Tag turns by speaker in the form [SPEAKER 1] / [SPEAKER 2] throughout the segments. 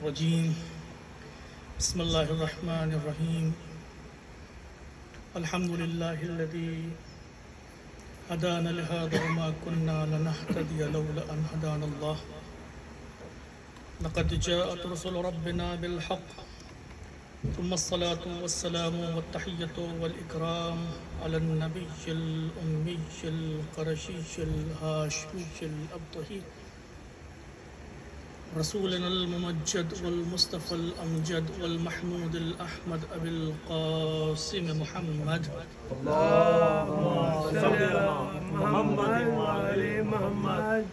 [SPEAKER 1] الرجيم بسم الله الرحمن الرحيم الحمد لله الذي هدانا لهذا وما كنا لنهتدي لولا أن هدانا الله لقد جاءت رسل ربنا بالحق ثم الصلاة والسلام والتحية والإكرام على النبي الأمي القرشي الهاشمي الأبطحي رسولنا الممجد والمصطفى الأمجد والمحمود الأحمد أبي القاسم محمد
[SPEAKER 2] اللهم صل على محمد وعلى محمد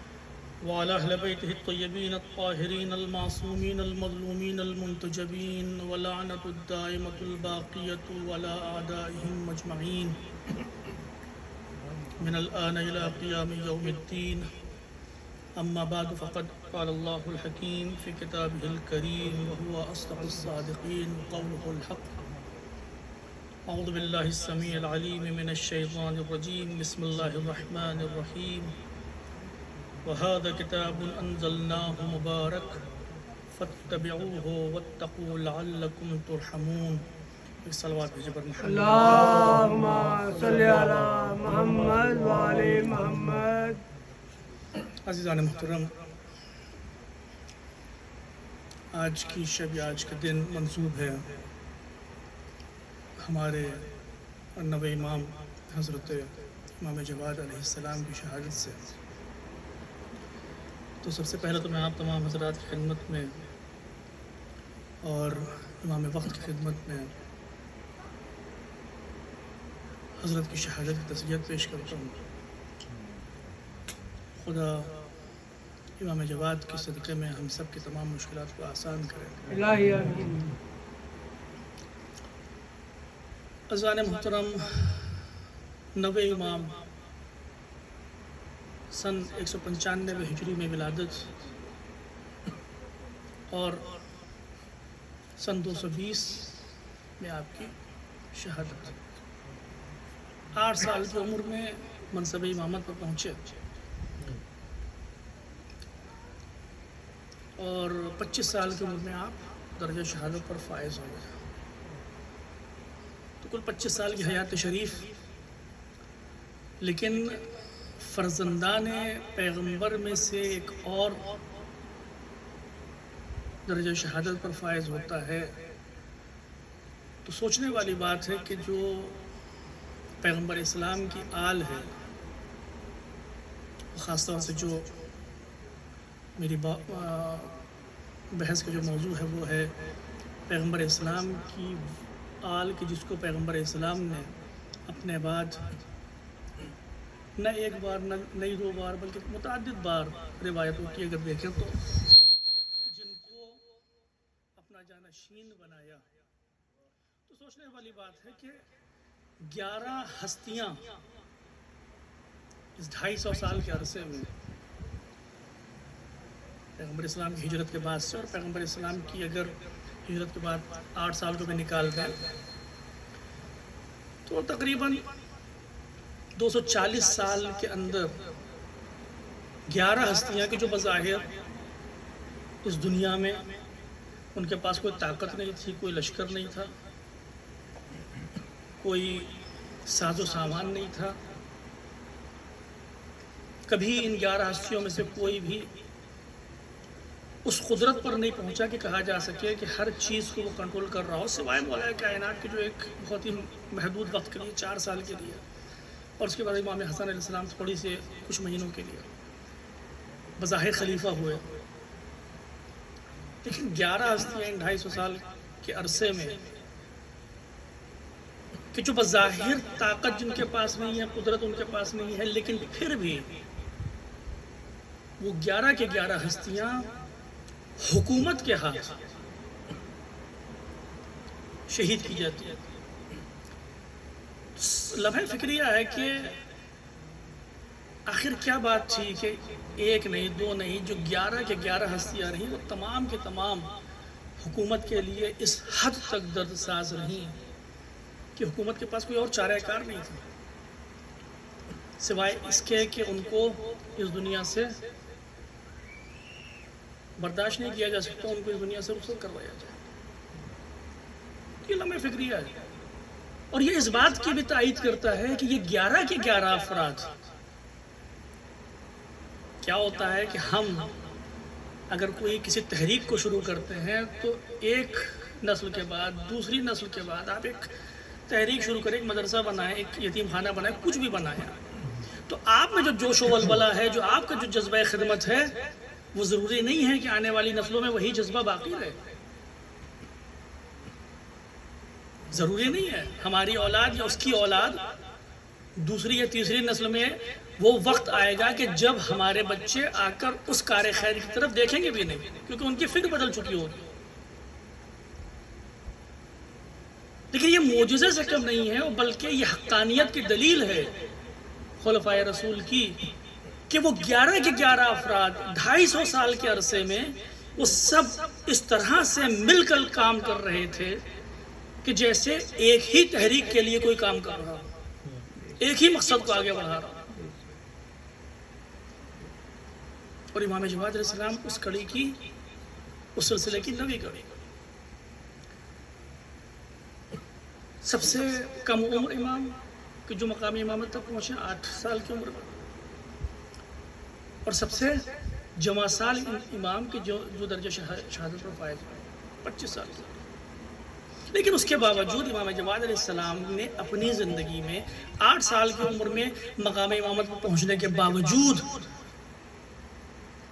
[SPEAKER 1] وعلى أهل بيته الطيبين الطاهرين المعصومين المظلومين المنتجبين ولعنة الدائمة الباقية ولا أعدائهم مجمعين من الآن إلى قيام يوم الدين أما بعد فقد قال الله الحكيم في كتابه الكريم وهو أصدق الصادقين وقوله الحق أعوذ بالله السميع العليم من الشيطان الرجيم بسم الله الرحمن الرحيم وهذا كتاب أنزلناه مبارك فاتبعوه واتقوا لعلكم ترحمون صلوات بجبر محمد
[SPEAKER 2] اللهم صل على محمد وعلى محمد
[SPEAKER 1] عزیزان محترم، آج کی شب آج کا دن منسوب ہے ہمارے نوے امام حضرت امام جواد علیہ السلام کی شہادت سے۔ تو سب سے پہلے تو میں آپ تمام حضرات کی خدمت میں اور امام وقت کی خدمت میں حضرت کی شہادت کی تسلیت پیش کرتا ہوں۔ خدا امام جواد کے صدقے میں ہم سب کی تمام مشکلات کو آسان کرے۔
[SPEAKER 2] الہی آمین۔
[SPEAKER 1] عزیزان محترم، نوے امام سن 195 ہجری میں ولادت اور سن 220 میں آپ کی شہادت۔ 8 سال کی عمر میں منصب امامت پر پہنچے اور 25 سال کی عمر میں آپ درجہ شہادت پر فائز ہو گئے۔ تو کل 25 سال کی حیات شریف، لیکن فرزندان پیغمبر میں سے ایک اور درجہ شہادت پر فائز ہوتا ہے تو سوچنے والی بات ہے کہ جو پیغمبر اسلام کی آل ہے، خاص طور سے جو میری بحث کا جو موضوع ہے وہ ہے پیغمبر اسلام کی آل کی، جس کو پیغمبر اسلام نے اپنے بعد نہ ایک بار نہ 2 بار بلکہ متعدد بار روایتوں کی اگر دیکھیں تو جن کو اپنا جانشین بنایا، تو سوچنے والی بات ہے کہ 11 ہستیاں اس 250 سال کے عرصے میں پیغمبر اسلام کی ہجرت کے بعد سے، اور پیغمبر اسلام کی اگر ہجرت کے بعد 8 سال کو بھی نکال دیں تو تقریباً 240 سال کے اندر 11 ہستیاں کی جو بظاہر اس دنیا میں ان کے پاس کوئی طاقت نہیں تھی، کوئی لشکر نہیں تھا، کوئی ساز و سامان نہیں تھا، کبھی ان 11 ہستیوں میں سے کوئی بھی اس قدرت پر نہیں پہنچا کہ کہا جا سکے کہ ہر چیز کو وہ کنٹرول کر رہا ہو، سوائے مولا کائنات کے جو ایک بہت ہی محدود وقت کے لیے 4 سال کے لیے، اور اس کے بعد امام حسن علیہ السلام تھوڑی سے کچھ مہینوں کے لیے بظاہر خلیفہ ہوئے۔ لیکن 11 ہستیاں ان 250 سال کے عرصے میں کہ جو بظاہر طاقت جن کے پاس نہیں ہے، قدرت ان کے پاس نہیں ہے، لیکن پھر بھی وہ 11 کے 11 ہستیاں حکومت کے ہاتھ شہید کی جاتی ہے۔ لمحہ فکریہ ہے کہ آخر کیا بات تھی کہ 1 نہیں 2 نہیں، جو 11 کے 11 ہستیاں رہیں وہ تمام کے تمام حکومت کے لیے اس حد تک درد ساز رہیں کہ حکومت کے پاس کوئی اور چارہ کار نہیں تھا سوائے اس کے کہ ان کو اس دنیا سے برداشت نہیں کیا جا سکتا، ان کو اس دنیا سے رخصت کروایا جائے. یہ لمحہ فکریہ ہے. اور یہ اس بات کی بھی تائید کرتا ہے کہ یہ 11 کے 11 افراد، کیا ہوتا ہے کہ ہم اگر کوئی کسی تحریک کو شروع کرتے ہیں تو ایک نسل کے بعد، دوسری نسل کے بعد آپ ایک تحریک شروع کریں، ایک مدرسہ بنائیں، ایک یتیم خانہ بنائیں، کچھ بھی بنائیں، تو آپ میں جو جوش و ولولہ ہے، جو آپ کا جو جذبہ خدمت ہے، وہ ضروری نہیں ہے کہ آنے والی نسلوں میں وہی جذبہ باقی رہے. ضروری نہیں ہے. ہماری اولاد یا اس کی اولاد دوسری یا تیسری نسل میں وہ وقت آئے گا کہ جب ہمارے بچے آ کر اس کار خیر کی طرف دیکھیں گے بھی نہیں، کیونکہ ان کی فکر بدل چکی ہوگی. لیکن یہ معجزے سے کم نہیں ہے، بلکہ یہ حقانیت کی دلیل ہے خلفائے رسول کی کہ وہ 11 کے 11 افراد 250 سال کے عرصے میں وہ سب اس طرح سے مل کر کام کر رہے تھے کہ جیسے ایک ہی تحریک کے لیے کوئی کام کر رہا ہو، ایک ہی مقصد کو آگے بڑھا رہا ہو. اور امام جواد علیہ السلام اس کڑی کی، اس سلسلے کی نویں کڑی. سب سے کم عمر امام کہ جو مقامی امامت تک پہنچے 8 سال کی عمر میں، اور سب سے جوان سال امام کی جو درجہ شہادت پر فائز ہوئے 25 سال کی. لیکن اس کے باوجود امام جواد علیہ السلام نے اپنی زندگی میں 8 سال کی عمر میں مقام امامت پر پہنچنے کے باوجود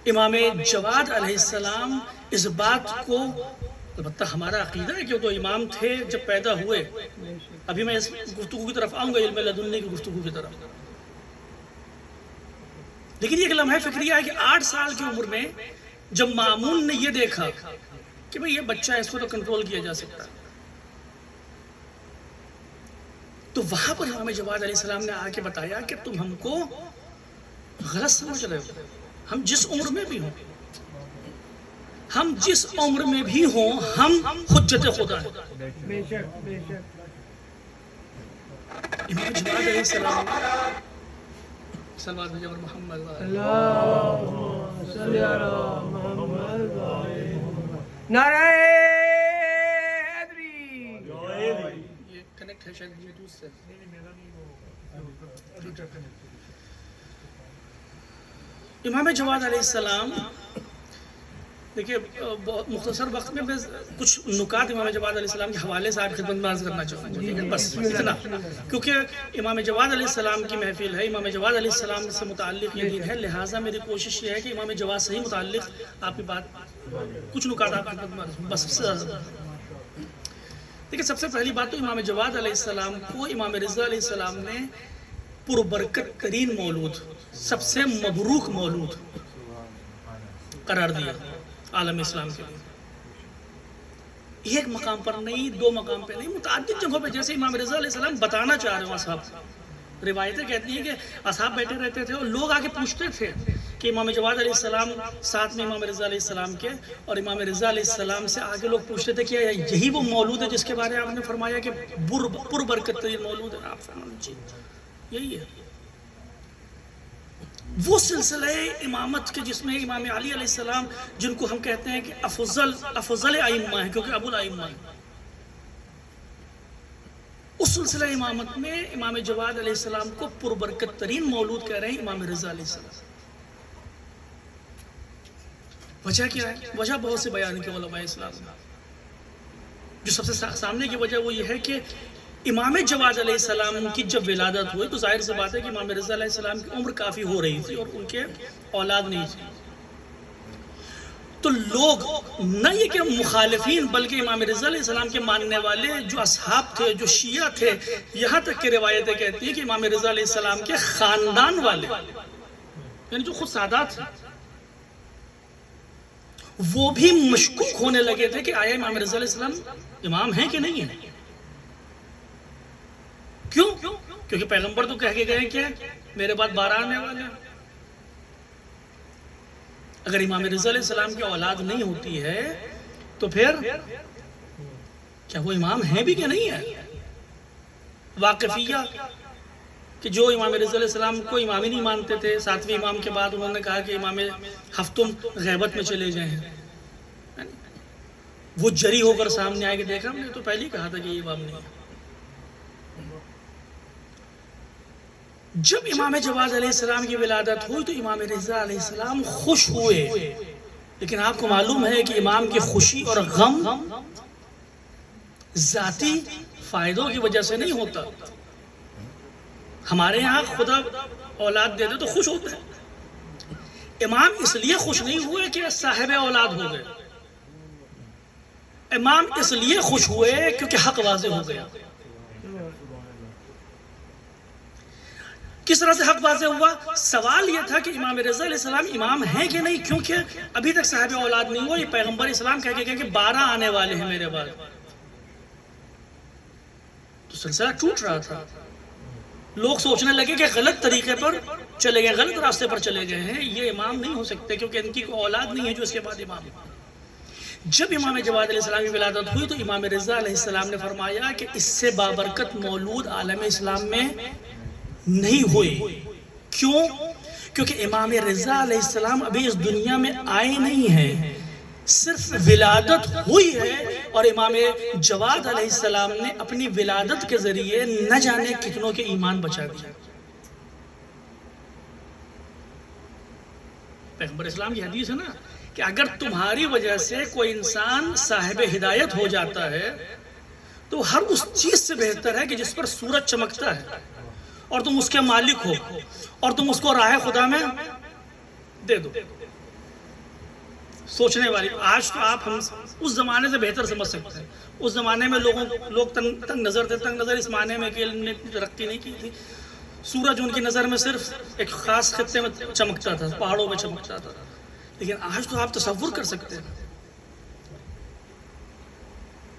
[SPEAKER 1] امام جواد علیہ السلام اس بات کو، البتہ ہمارا عقیدہ ہے کہ وہ تو امام تھے جب پیدا ہوئے. ابھی میں اس گفتگو کی طرف آؤں گا، علم لدنی کی گفتگو کی طرف. لیکن یہ ایک لمحہ فکریہ ہے کہ 8 سال کی عمر میں جب مامون نے یہ دیکھا کہ بھئی یہ بچہ ہے، اس کو تو کنٹرول کیا جا سکتا ہے، تو وہاں پر امام جواد علیہ السلام نے آ کے بتایا کہ تم ہم کو غلط سمجھ رہے ہو. ہم جس عمر میں بھی ہوں، ہم جس عمر میں بھی ہوں، ہم حجت خدا ہیں.
[SPEAKER 2] بے شک بے شک.
[SPEAKER 1] امام جواد علیہ السلام صلوات بھیجو اور محمد
[SPEAKER 2] اللہم صلی علی محمد و آل محمد. نعرہ حیدری.
[SPEAKER 1] یہ کنیکٹ ہے شاید بلوٹوتھ سے. امام جواد علیہ السلام، دیکھیے بہت مختصر وقت میں میں کچھ نکات امام جواد علیہ السلام کے حوالے سے آپ کی خدمت میں عرض کرنا چاہوں گا. ٹھیک ہے، بس اتنا، کیونکہ امام جواد علیہ السلام کی محفل ہے، امام جواد علیہ السلام سے متعلق یہ دین ہے، لہٰذا میری کوشش یہ ہے کہ امام جواد سے ہی متعلق آپ کی بات، کچھ نکات آپ کی خدمت میں عرض، بس اس سے زیادہ. دیکھیے سب سے پہلی بات تو امام جواد علیہ السلام کو امام رضا علیہ السلام نے پربرکت ترین مولود، سب سے مبروک مولود قرار دیا عالم اسلام کے لیے. ایک مقام پر نہیں، 2 مقام پہ نہیں، متعدد جگہوں پہ، جیسے امام رضا علیہ السلام بتانا چاہ رہے ہیں اصحاب. روایتیں کہتی ہیں کہ اصحاب بیٹھے رہتے تھے اور لوگ آ کے پوچھتے تھے کہ امام جواد علیہ السلام ساتھ میں امام رضا علیہ السلام کے، اور امام رضا علیہ السلام سے آگے لوگ پوچھتے تھے کہ یہی وہ مولود ہے جس کے بارے میں آپ نے فرمایا کہ پربرکت ترین مولود ہے. آپ فرمائیں جی یہی ہے وہ سلسلہ امامت کے جس میں امام علی علیہ السلام، جن کو ہم کہتے ہیں کہ افضل ائمہ ہیں کیونکہ ابو الائمہ ہیں، اس سلسلہ امامت میں امام جواد علیہ السلام کو پربرکت ترین مولود کہہ رہے ہیں امام رضا علیہ السلام. وجہ کیا ہے؟ وجہ بہت سے بیان کے علماء اسلام نے. جو سب سے سامنے کی وجہ وہ یہ ہے کہ امام جواد علیہ السلام کی جب ولادت ہوئی تو ظاہر سی بات ہے کہ امام رضا علیہ السلام کی عمر کافی ہو رہی تھی اور ان کے اولاد نہیں تھی. تو لوگ نہ یہ کہ مخالفین بلکہ امام رضا علیہ السلام کے ماننے والے جو اصحاب تھے، جو شیعہ تھے، یہاں تک کہ روایتیں کہتی ہیں کہ امام رضا علیہ السلام کے خاندان والے، یعنی جو خود سادات تھے، وہ بھی مشکوک ہونے لگے تھے کہ آیا امام رضا علیہ السلام امام ہیں کہ نہیں ہیں. کیوں؟ کیونکہ پیغمبر تو کہہ کے گئے کہ میرے بعد 12 آنے والے ہیں. اگر امام رضا علیہ السلام کی اولاد نہیں ہوتی ہے تو پھر کیا وہ امام ہیں بھی کہ نہیں ہے؟ واقفیہ کہ جو امام رضا علیہ السلام کو امام ہی نہیں مانتے تھے، 7ویں امام کے بعد انہوں نے کہا کہ امام ہفتم غیبت میں چلے جائیں. وہ جری ہو کر سامنے آئے کہ دیکھا ہم نے تو پہلے ہی کہا تھا کہ یہ امام نہیں ہے۔ جب امام جواد علیہ السلام کی ولادت ہوئی تو امام رضا علیہ السلام خوش ہوئے، لیکن آپ کو معلوم ہے کہ امام کی خوشی اور غم ذاتی فائدوں کی وجہ سے نہیں ہوتا۔ ہمارے یہاں خدا اولاد دے دے تو خوش ہوتے ہیں، امام اس لیے خوش نہیں ہوئے کہ صاحب اولاد ہو گئے، امام اس لیے خوش ہوئے کیونکہ حق واضح ہو گیا۔ کس طرح سے حق واضح ہوا؟ سوال یہ تھا کہ امام رضا علیہ السلام امام ہیں کہ نہیں، کیونکہ ابھی تک صاحب اولاد نہیں ہوا، یہ پیغمبر اسلام کہہ کے گئے کہ 12 آنے والے ہیں میرے بعد، تو سلسلہ ٹوٹ رہا تھا۔ لوگ سوچنے لگے کہ غلط طریقے پر چلے گئے، غلط راستے پر چلے گئے ہیں، یہ امام نہیں ہو سکتے کیونکہ ان کی کوئی اولاد نہیں ہے جو اس کے بعد امام ہے۔ جب امام جواد علیہ السلام کی ولادت ہوئی تو امام رضا علیہ السلام نے فرمایا کہ اس سے بابرکت مولود عالم اسلام میں نہیں ہوئی۔ کیوں؟ کیونکہ امام رضا علیہ السلام ابھی اس دنیا میں آئے نہیں ہیں، صرف ولادت ہوئی ہے، اور امام جواد علیہ السلام نے اپنی ولادت کے ذریعے نہ جانے کتنوں کے ایمان بچا دیا۔ پیغمبر اسلام کی حدیث ہے نا کہ اگر تمہاری وجہ سے کوئی انسان صاحب ہدایت ہو جاتا ہے تو ہر اس چیز سے بہتر ہے کہ جس پر سورج چمکتا ہے اور تم اس کے مالک ہو اور تم اس کو راہ خدا میں دے دو۔ سوچنے والی، آج تو آپ ہم اس زمانے سے بہتر سمجھ سکتے ہیں۔ اس زمانے میں لوگ تنگ نظر تھے، تنگ نظر اس معنی میں کہ علم نے ترقی نہیں کی تھی۔ سورج ان کی نظر میں صرف ایک خاص خطے میں چمکتا تھا، پہاڑوں میں چمکتا تھا، لیکن آج تو آپ تصور کر سکتے ہیں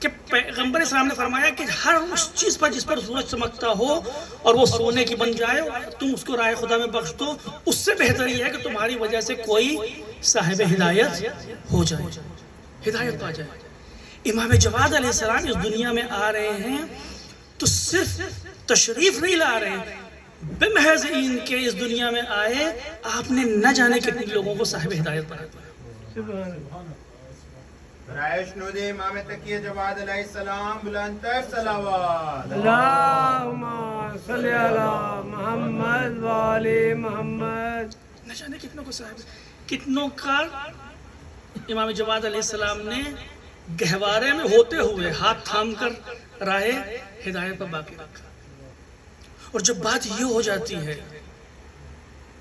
[SPEAKER 1] کہ پیغمبر اسلام نے فرمایا کہ ہر اس چیز پر جس پر سورج چمکتا ہو اور وہ سونے کی بن جائے اور تم اس کو راہ خدا میں بخش دو، اس سے بہتر یہ ہے کہ تمہاری وجہ سے کوئی صاحب ہدایت ہو جائے، ہدایت پا جائے۔ امام جواد علیہ السلام اس دنیا میں آ رہے ہیں تو صرف تشریف نہیں لا رہے ہیں، بمحض ان کے اس دنیا میں آئے آپ نے نہ جانے کتنے لوگوں کو صاحب ہدایت بنایا۔
[SPEAKER 3] رائشنود امام تقی جواد علیہ السلام بلند تر صلوات۔
[SPEAKER 2] اللہم صلی علی محمد و آل محمد۔
[SPEAKER 1] نہ جانے کتنوں کو صاحب، کتنوں کا امام جواد علیہ السلام نے گہوارے میں ہوتے ہوئے ہاتھ تھام کر راہ ہدایت پر باقی رکھا۔ اور جب بات یہ ہو جاتی ہے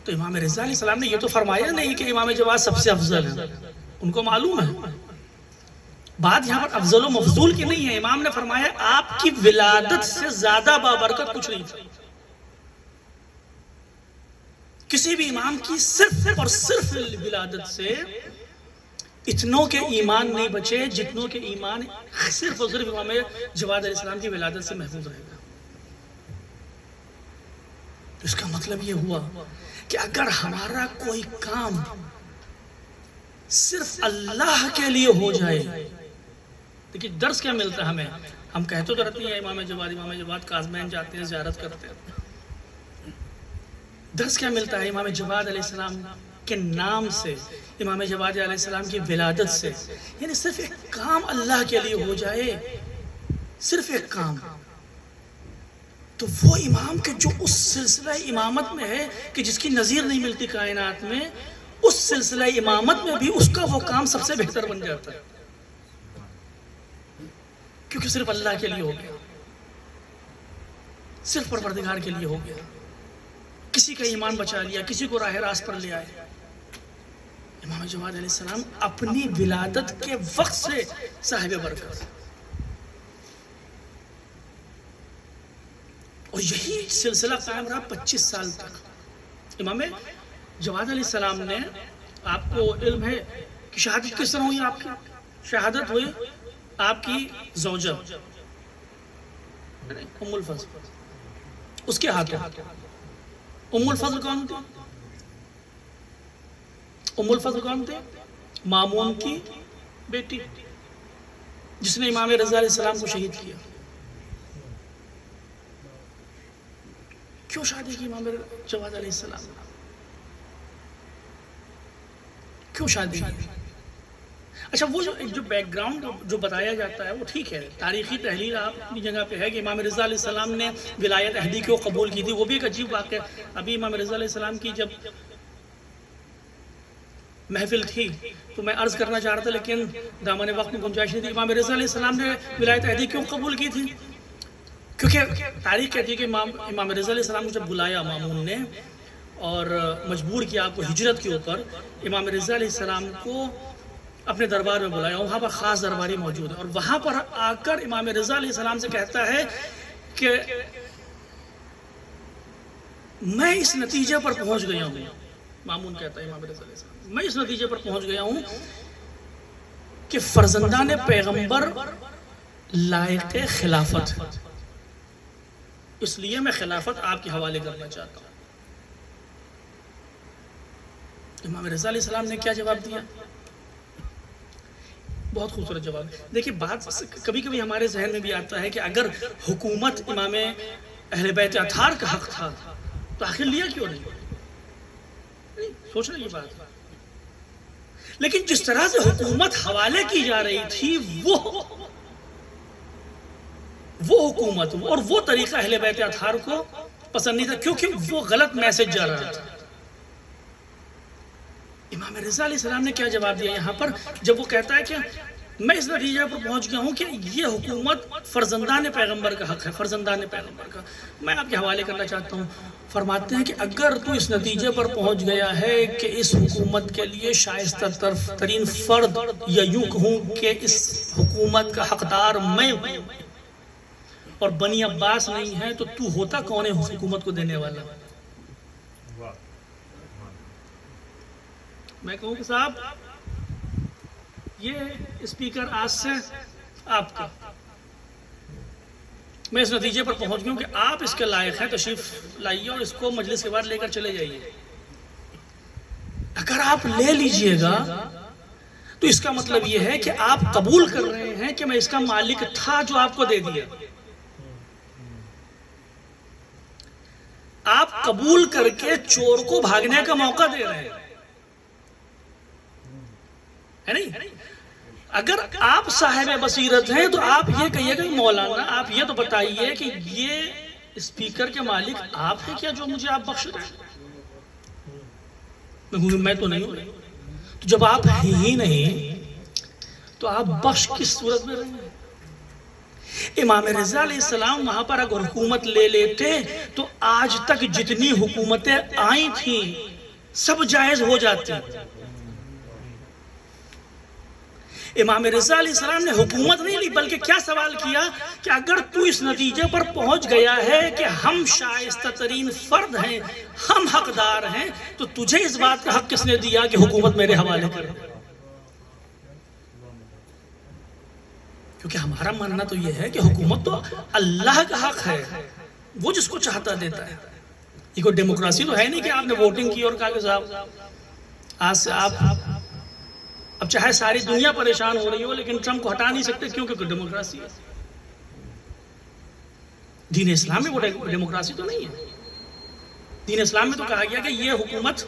[SPEAKER 1] تو امام رضا علیہ السلام نے یہ تو فرمایا نہیں کہ امام جواد سب سے افضل ہے، ان کو معلوم ہے بات یہاں پر افضل و مفضول کی نہیں ہے۔ امام نے فرمایا آپ کی ولادت سے زیادہ بابرکت کچھ نہیں تھا۔ کسی بھی امام کی صرف اور صرف ولادت سے اتنوں کے ایمان نہیں بچے جتنوں کے ایمان صرف اور صرف امام جواد علیہ السلام کی ولادت سے محفوظ رہے گا۔ اس کا مطلب یہ ہوا کہ اگر ہمارا کوئی کام صرف اللہ کے لیے ہو جائے، دیکھیں درس کیا ملتا ہے ہمیں، ہم کہتے تو رہتے ہیں امام جواد کاظمین جاتے ہیں، زیارت کرتے ہیں، درس کیا ملتا ہے امام جواد علیہ السلام کے نام سے، امام جواد علیہ السلام کی ولادت سے، یعنی صرف ایک کام اللہ کے لیے ہو جائے، صرف ایک کام، تو وہ امام کے جو اس سلسلہ امامت میں ہے کہ جس کی نظیر نہیں ملتی کائنات میں، اس سلسلہ امامت میں بھی اس کا وہ کام سب سے بہتر بن جاتا ہے، کیونکہ صرف اللہ کے لیے ہو گیا، صرف پروردگار کے لیے ہو گیا، کسی کا ایمان بچا لیا، کسی کو راہ راست پر لے آئے۔ امام جواد علیہ السلام اپنی ولادت کے وقت سے صاحب برکت، اور یہی سلسلہ قائم رہا 25 سال تک۔ امام جواد علیہ السلام نے، آپ کو علم ہے کہ شہادت کس طرح ہوئی؟ آپ کی شہادت ہوئی آپ کی زوجہ ام الفضل، اس کے ہاتھوں۔ ام الفضل کون تھی؟ ام الفضل کون تھی؟ مامون کی بیٹی، جس نے امام رضا علیہ السلام کو شہید کیا۔ کیوں شادی کی امام جواد علیہ السلام؟ کیوں شادی کی؟ اچھا وہ جو بیک گراؤنڈ جو بتایا جاتا ہے وہ ٹھیک ہے، تاریخی تحلیل آپ اپنی جگہ پہ ہے کہ امام رضا علیہ السلام نے ولایت عہدی کو قبول کی تھی، وہ بھی ایک عجیب واقعہ ہے۔ ابھی امام رضا علیہ السلام کی جب محفل تھی تو میں عرض کرنا چاہ رہا تھا لیکن دامن وقت میں گنجائش نہیں تھی، امام رضا علیہ السلام نے ولایت عہدی کیوں قبول کی تھی؟ کیونکہ تاریخ کہتی ہے کہ امام رضا علیہ السلام کو جب بلایا مامون نے اور مجبور کیا آپ کو ہجرت کے اوپر، امام رضا علیہ السلام کو اپنے دربار میں بلایا، وہاں پر خاص درباری موجود ہے، اور وہاں پر آ کر امام رضا علیہ السلام سے کہتا ہے کہ میں اس نتیجے پر پہنچ گیا ہوں، مامون کہتا ہے امام رضا علیہ السلام، میں اس نتیجے پر پہنچ گیا ہوں کہ فرزندان پیغمبر لائق خلافت، اس لیے میں خلافت آپ کے حوالے کرنا چاہتا ہوں۔ امام رضا علیہ السلام نے کیا جواب دیا؟ بہت خوبصورت جواب۔ دیکھیے بات کبھی کبھی ہمارے ذہن میں بھی آتا ہے کہ اگر حکومت امام اہل بیت اطہار کا حق تھا تو آخر لیا کیوں نہیں؟ سوچنا یہ بات، لیکن جس طرح سے حکومت حوالے کی جا رہی تھی وہ حکومت اور وہ طریقہ اہل بیت اطہار کو پسند نہیں تھا، کیونکہ وہ غلط میسج جا رہا تھا۔ امام رضا علیہ السلام نے کیا جواب دیا یہاں پر جب وہ کہتا ہے کہ میں اس نتیجے پر پہنچ گیا ہوں کہ یہ حکومت فرزندان پیغمبر کا حق ہے، فرزندان پیغمبر کا، میں آپ کے حوالے کرنا چاہتا ہوں۔ فرماتے ہیں کہ اگر تو اس نتیجے پر پہنچ گیا ہے کہ اس حکومت کے لیے شائستہ ترین فرد، یا یوں کہوں کہ اس حکومت کا حقدار میں ہوں اور بنی عباس نہیں ہے، تو ہوتا کون ہے حکومت کو دینے والا؟ میں کہوں کہ صاحب یہ اسپیکر آج سے آپ کا، میں اس نتیجے پر پہنچ گیا ہوں کہ آپ اس کے لائق ہیں، تشریف لائیے اور اس کو مجلس کے بعد لے کر چلے جائیے۔ اگر آپ لے لیجئے گا تو اس کا مطلب یہ ہے کہ آپ قبول کر رہے ہیں کہ میں اس کا مالک تھا جو آپ کو دے دیا، آپ قبول کر کے چور کو بھاگنے کا موقع دے رہے ہیں، ہے نہیں؟ اگر آپ صاحب بصیرت ہیں تو آپ یہ کہیے گا مولانا آپ یہ تو بتائیے کہ یہ اسپیکر کے مالک آپ ہیں کیا جو مجھے آپ بخش رہے ہیں؟ میں تو نہیں ہوں۔ تو جب آپ ہیں ہی نہیں تو آپ بخش کس صورت میں رہیں گے؟ امام رضا علیہ السلام وہاں پر اگر حکومت لے لیتے تو آج تک جتنی حکومتیں آئی تھیں سب جائز ہو جاتی۔ امام رضا علیہ السلام نے حکومت نہیں لی بلکہ کیا سوال کیا کہ اگر تو اس نتیجے پر پہنچ گیا ہے کہ ہم شائستہ ترین فرد ہیں، ہم حقدار ہیں، تو تجھے اس بات کا حق کس نے دیا کہ حکومت میرے حوالے کرے؟ کیونکہ ہمارا ماننا تو یہ ہے کہ حکومت تو اللہ کا حق ہے، وہ جس کو چاہتا دیتا ہے۔ یہ کوئی ڈیموکریسی تو ہے نہیں کہ آپ نے ووٹنگ کی اور کہا کہ صاحب آج سے آپ اب چاہے ساری دنیا پریشان ہو رہی ہو لیکن ٹرمپ کو ہٹا نہیں سکتے کیونکہ ڈیموکریسی ہے۔ دین اسلام میں وہ ڈیموکریسی تو نہیں ہے۔ دین اسلام میں تو کہا گیا کہ یہ حکومت،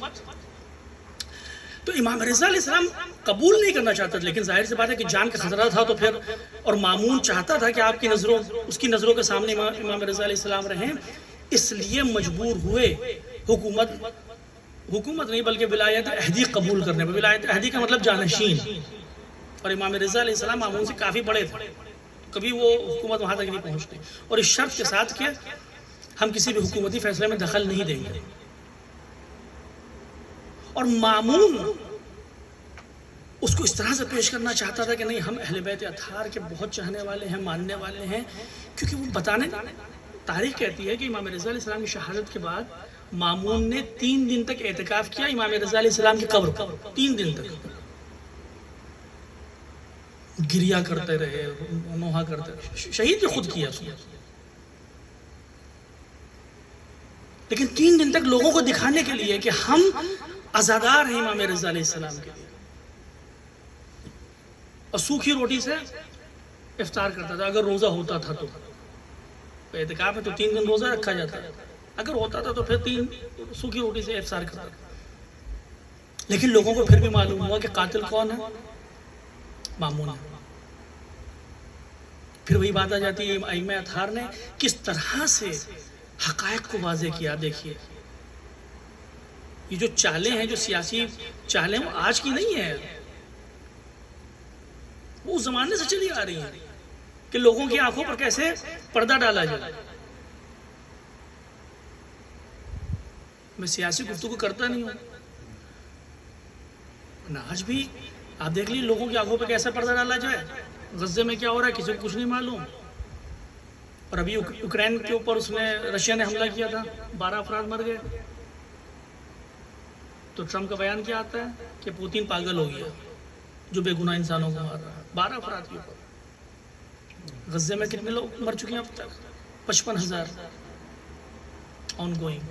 [SPEAKER 1] تو امام رضا علیہ السلام قبول نہیں کرنا چاہتا، لیکن ظاہر سی بات ہے کہ جان کا خطرہ تھا تو پھر، اور مامون چاہتا تھا کہ آپ کی نظروں، اس کی نظروں کے سامنے امام رضا علیہ السلام رہیں، اس لیے مجبور ہوئے حکومت نہیں بلکہ ولایت عہدی قبول کرنے پر۔ ولایت عہدی کا مطلب جانشین، اور امام رضا علیہ السلام مامون سے کافی بڑے تھے، کبھی وہ حکومت وہاں تک نہیں پہنچتی، اور اس شرط کے ساتھ کہ ہم کسی بھی حکومتی فیصلے میں دخل نہیں دیں گے۔ اور مامون اس کو اس طرح سے پیش کرنا چاہتا تھا کہ نہیں، ہم اہل بیت اطہار کے بہت چاہنے والے ہیں، ماننے والے ہیں، کیونکہ وہ بتانے، تاریخ کہتی ہے کہ امام رضا علیہ السلام کی شہادت کے بعد مامون نے 3 دن تک اعتکاف کیا امام رضا علیہ السلام کی قبر، 3 دن تک گریا کرتے رہے، نوحہ کرتے رہے، شہید بھی خود کیا اس نے، لیکن 3 دن تک لوگوں کو دکھانے کے لیے کہ ہم عزادار ہیں امام رضا علیہ السلام کے لیے، اور سوکھی روٹی سے افطار کرتا تھا اگر روزہ ہوتا تھا، تو اعتکاف میں تو 3 دن روزہ رکھا جاتا ہے، اگر ہوتا تھا تو پھر 3 سوکھی روٹی سے افطار کرتا تھا۔ لیکن لوگوں کو پھر بھی معلوم ہوا کہ قاتل کون ہے، ماموں نے. پھر وہی بات آ جاتی ہے ائمہ اطہار نے کس طرح سے حقائق کو واضح کیا. دیکھیے یہ جو چالیں ہیں، جو سیاسی چالیں، وہ آج کی نہیں ہیں، وہ اس زمانے سے چلی آ رہی ہیں کہ لوگوں کی آنکھوں پر کیسے پردہ ڈالا جائے. میں سیاسی گفتگو کرتا نہیں ہوں، آج بھی آپ دیکھ لیجیے لوگوں کی آنکھوں پہ کیسے پردہ ڈالا جائے. غزے میں کیا ہو رہا ہے کسی کو کچھ نہیں معلوم. اور ابھی یوکرین کے اوپر اس نے رشیا نے حملہ کیا تھا، 12 افراد مر گئے. تو ٹرمپ کا بیان کیا آتا ہے کہ پوتین پاگل ہو گیا جو بے گناہ انسانوں کو مار رہا ہے. 12 افراد کے اوپر. غزے میں کتنے لوگ مر چکے ہیں اب تک؟ 55,000 آن گوئنگ.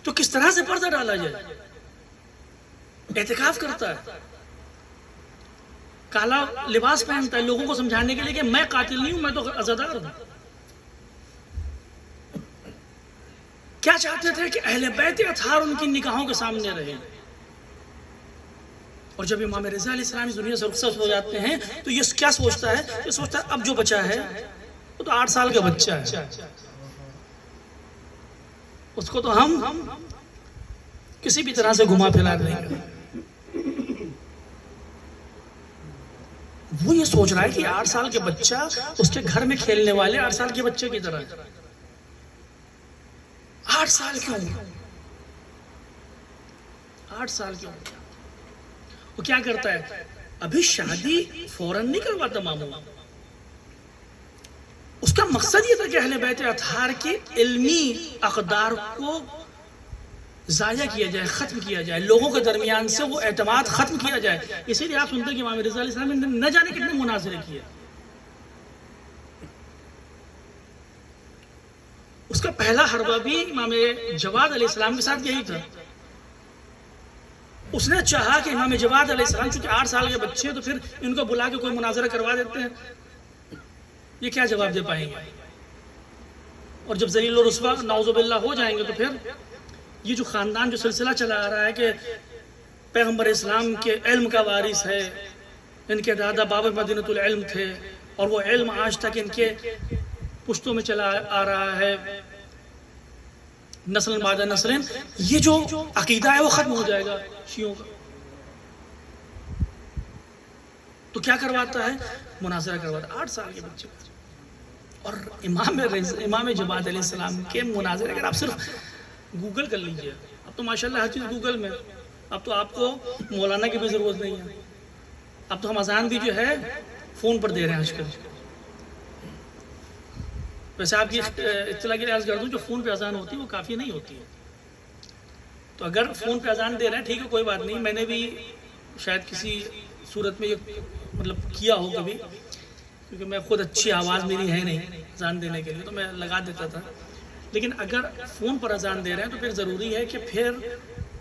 [SPEAKER 1] تو کس طرح سے پردہ ڈالا جائے. اعتکاف کرتا ہے، کالا لباس پہنتا ہے لوگوں کو سمجھانے کے لیے کہ میں قاتل نہیں ہوں، میں تو عزادار ہوں. کیا چاہتے تھے کہ اہل بیت اطہار ان کی نگاہوں کے سامنے رہے. اور جب امام رضا علیہ السلام اس دنیا سے رخصت ہو جاتے ہیں تو یہ کیا سوچتا ہے؟ یہ سوچتا ہے اب جو بچا ہے وہ تو 8 سال کا بچہ ہے، اس کو تو ہم کسی بھی طرح سے گھما پھیلا دیں گے. وہ یہ سوچ رہا ہے کہ 8 سال کے بچہ اس کے گھر میں کھیلنے والے 8 سال کے بچے کی طرح. 8 سال کی عمر، 8 سال کی عمر. وہ کیا کرتا ہے؟ ابھی شادی فوراً نہیں کرواتا ماموں. اس کا مقصد یہ تھا کہ اہل بیت اطہار کے علمی اقدار کو ضائع کیا جائے، ختم کیا جائے، لوگوں کے درمیان سے وہ اعتماد ختم کیا جائے. اسی لیے آپ سنتے ہیں کہ امام رضا علیہ السلام نے نہ جانے کتنے مناظرے کیے. اس کا پہلا حربہ بھی امام جواد علیہ السلام کے ساتھ یہی تھا. اس نے چاہا کہ امام جواد علیہ السلام چونکہ 8 سال کے بچے ہیں تو پھر ان کو بلا کے کوئی مناظرہ کروا دیتے ہیں، یہ کیا جواب دے پائیں گے. اور جب ذلیل و رسوا نعوذ باللہ ہو جائیں گے تو پھر یہ جو خاندان جو سلسلہ چلا آ رہا ہے کہ پیغمبر اسلام کے علم کا وارث ہے، ان کے دادا باب مدینۃ العلم تھے اور وہ علم آج تک ان کے پشتوں میں چلا آ رہا ہے نسل بعد نسل، یہ جو عقیدہ ہے وہ ختم ہو جائے گا شیعوں کا. تو کیا کرواتا ہے؟ مناظرہ کرواتا ہے 8 سال کے بچے. اور امام جواد علیہ السلام کے مناظرے اگر آپ صرف گوگل کر لیجئے، اب تو ماشاءاللہ ہر چیز گوگل میں، اب تو آپ کو مولانا کی بھی ضرورت نہیں ہے. اب تو ہم اذان بھی جو ہے فون پر دے رہے ہیں آج کل. ویسے آپ کی اطلاع کے لیے عرض کر دوں جو فون پہ اذان ہوتی ہے وہ کافی نہیں ہوتی ہے. تو اگر فون پہ اذان دے رہے ہیں ٹھیک ہے، کوئی بات نہیں. میں نے بھی شاید کسی صورت میں یہ مطلب کیا ہو کبھی، کیونکہ میں خود اچھی آواز میری ہے نہیں اذان دینے کے لیے، تو میں لگا دیتا تھا. لیکن اگر فون پر اذان دے رہے ہیں تو پھر ضروری ہے کہ پھر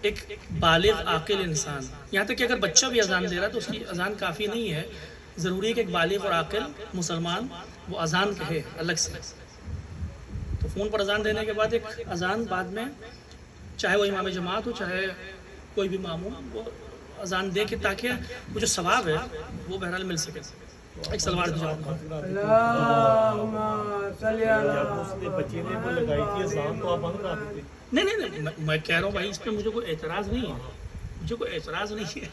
[SPEAKER 1] ایک بالغ عاقل انسان، یہاں تک کہ اگر بچہ بھی اذان دے رہا ہے تو اس کی اذان کافی نہیں ہے، ضروری ہے کہ ایک بالغ اور عاقل مسلمان وہ اذان کہے الگ سے. تو فون پر اذان دینے کے بعد ایک اذان بعد میں، چاہے وہ امام جماعت ہو چاہے کوئی بھی ماموم، وہ اذان دے کے تاکہ وہ جو ثواب ہے وہ بہرحال مل سکے. ایک سلوات بھی جواب
[SPEAKER 2] اللہم صلی علی
[SPEAKER 4] بچے نے وہ لگائی تھی اذان تو آپ بند کر دیتے.
[SPEAKER 1] نہیں میں کہہ رہا ہوں بھائی اس پہ مجھے کوئی اعتراض نہیں ہے، مجھے کوئی اعتراض نہیں ہے.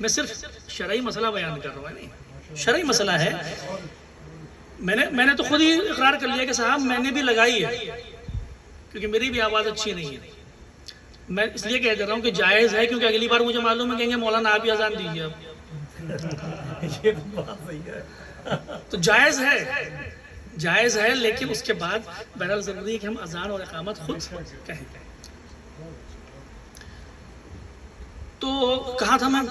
[SPEAKER 1] میں صرف شرعی مسئلہ بیان کر رہا ہوں. نہیں شرعی مسئلہ ہے. میں نے تو خود ہی اقرار کر لیا کہ صاحب میں نے بھی لگائی ہے کیونکہ میری بھی آواز اچھی نہیں ہے. میں اس لیے کہہ رہا ہوں کہ جائز ہے کیونکہ اگلی بار مجھے معلوم ہے کہیں گے مولانا آپ ہی اذان دیجیے اب.
[SPEAKER 4] یہ بات صحیح ہے.
[SPEAKER 1] تو جائز ہے لیکن اس کے بعد بہرحال ضروری ہے کہ ہم اذان اور اقامت خود کہیں. تو کہا تھا میں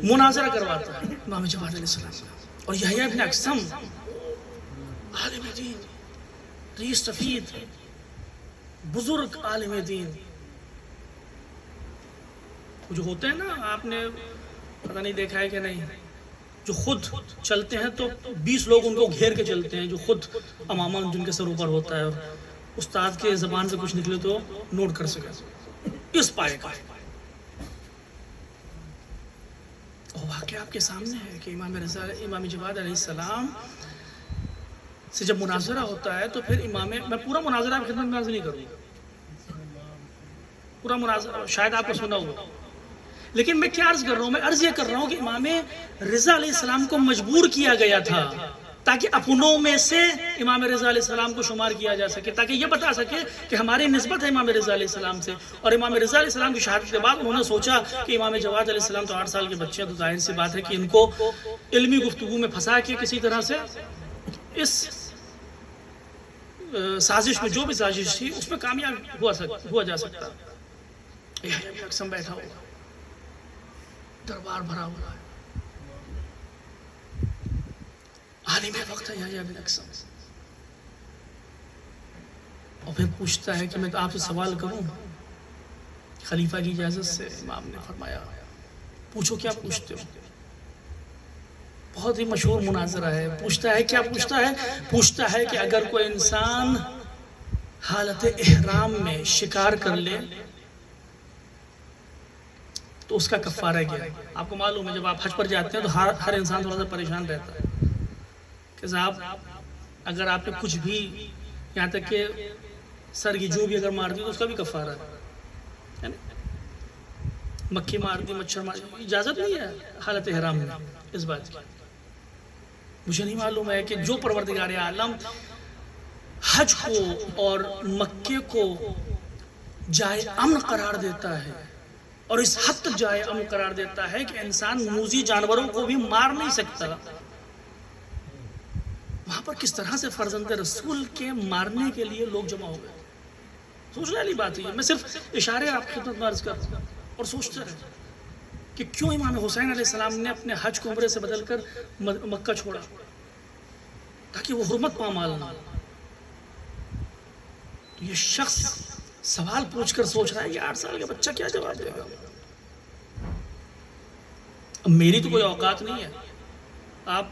[SPEAKER 1] مناظرہ کرواتا ہے امام جواد علیہ السلام اور یحییٰ ابن اقسم عالم دین، رئیس سفید، بزرگ عالم دین. جو ہوتے ہیں نا، آپ نے پتہ نہیں دیکھا ہے کہ نہیں، جو خود چلتے ہیں تو 20 لوگ ان کو گھیر کے چلتے ہیں، جو خود امامہ جن کے سر اوپر ہوتا ہے اور استاد کے زبان سے کچھ نکلے تو نوٹ کر سکے. اس پائے کا واقعہ آپ کے سامنے ہے کہ امام جواد علیہ السلام سے جب مناظرہ ہوتا ہے تو پھر میں پورا مناظرہ آپ کی خدمت میں عرض نہیں کروں گا، پورا مناظرہ شاید آپ کو سنا ہوا، لیکن میں کیا عرض کر رہا ہوں؟ میں عرض یہ کر رہا ہوں کہ امام رضا علیہ السلام کو مجبور کیا گیا تھا تاکہ اپنوں میں سے امام رضا علیہ السلام کو شمار کیا جا سکے، تاکہ یہ بتا سکے کہ ہماری نسبت ہے امام رضا علیہ السلام سے. اور امام رضا علیہ السلام کی شہادت کے بعد انہوں نے سوچا کہ امام جواد علیہ السلام تو 8 سال کے بچے ہیں، تو ظاہر سی بات ہے کہ ان کو علمی گفتگو میں پھنسا کے کسی طرح سے اس سازش میں، جو بھی سازش تھی اس میں کامیاب ہوا جا سکتا. اکثم بیٹھا ہوگا، دربار بھرا ہوا ہے، عالم وقت ہے یحییٰ بن اکثم، اور پھر پوچھتا ہے کہ میں تو آپ سے سوال کروں. خلیفہ کی اجازت سے امام نے فرمایا پوچھو کیا پوچھتے ہو. بہت ہی مشہور مناظرہ ہے. پوچھتا ہے کیا پوچھتا ہے؟ پوچھتا ہے کہ اگر کوئی انسان حالت احرام میں شکار کر لے تو اس کا کفارہ کیا ہے؟ آپ کو معلوم ہے جب آپ حج پر جاتے ہیں تو ہر انسان تھوڑا سا پریشان رہتا ہے کہ صاحب اگر آپ نے کچھ بھی یہاں تک کہ سر کی جو بھی اگر مار دی تو اس کا بھی کفارہ ہے. مکھی مار دی، مچھر مار دی، اجازت نہیں ہے حالت احرام میں اس بات کی. مجھے نہیں معلوم ہے کہ جو پروردگار عالم حج کو اور مکے کو جائے امن قرار دیتا ہے اور اس حد تک جائے امن قرار دیتا ہے کہ انسان موذی جانوروں کو بھی مار نہیں سکتا، وہاں پر کس طرح سے فرزند رسول کے مارنے کے لیے لوگ جمع ہو گئے. سوچنے والی بات ہے. میں صرف اشارے آپ کی خدمت میں عرض کرتا ہوں اور سوچتے رہے کہ کیوں امام حسین علیہ السلام نے اپنے حج کو عمرے سے بدل کر مکہ چھوڑا، تاکہ وہ حرمت پامال نہ. تو یہ شخص سوال پوچھ کر سوچ رہا ہے کہ 8 سال کا بچہ کیا جواب دے گا. اب میری تو کوئی اوقات نہیں ہے. آپ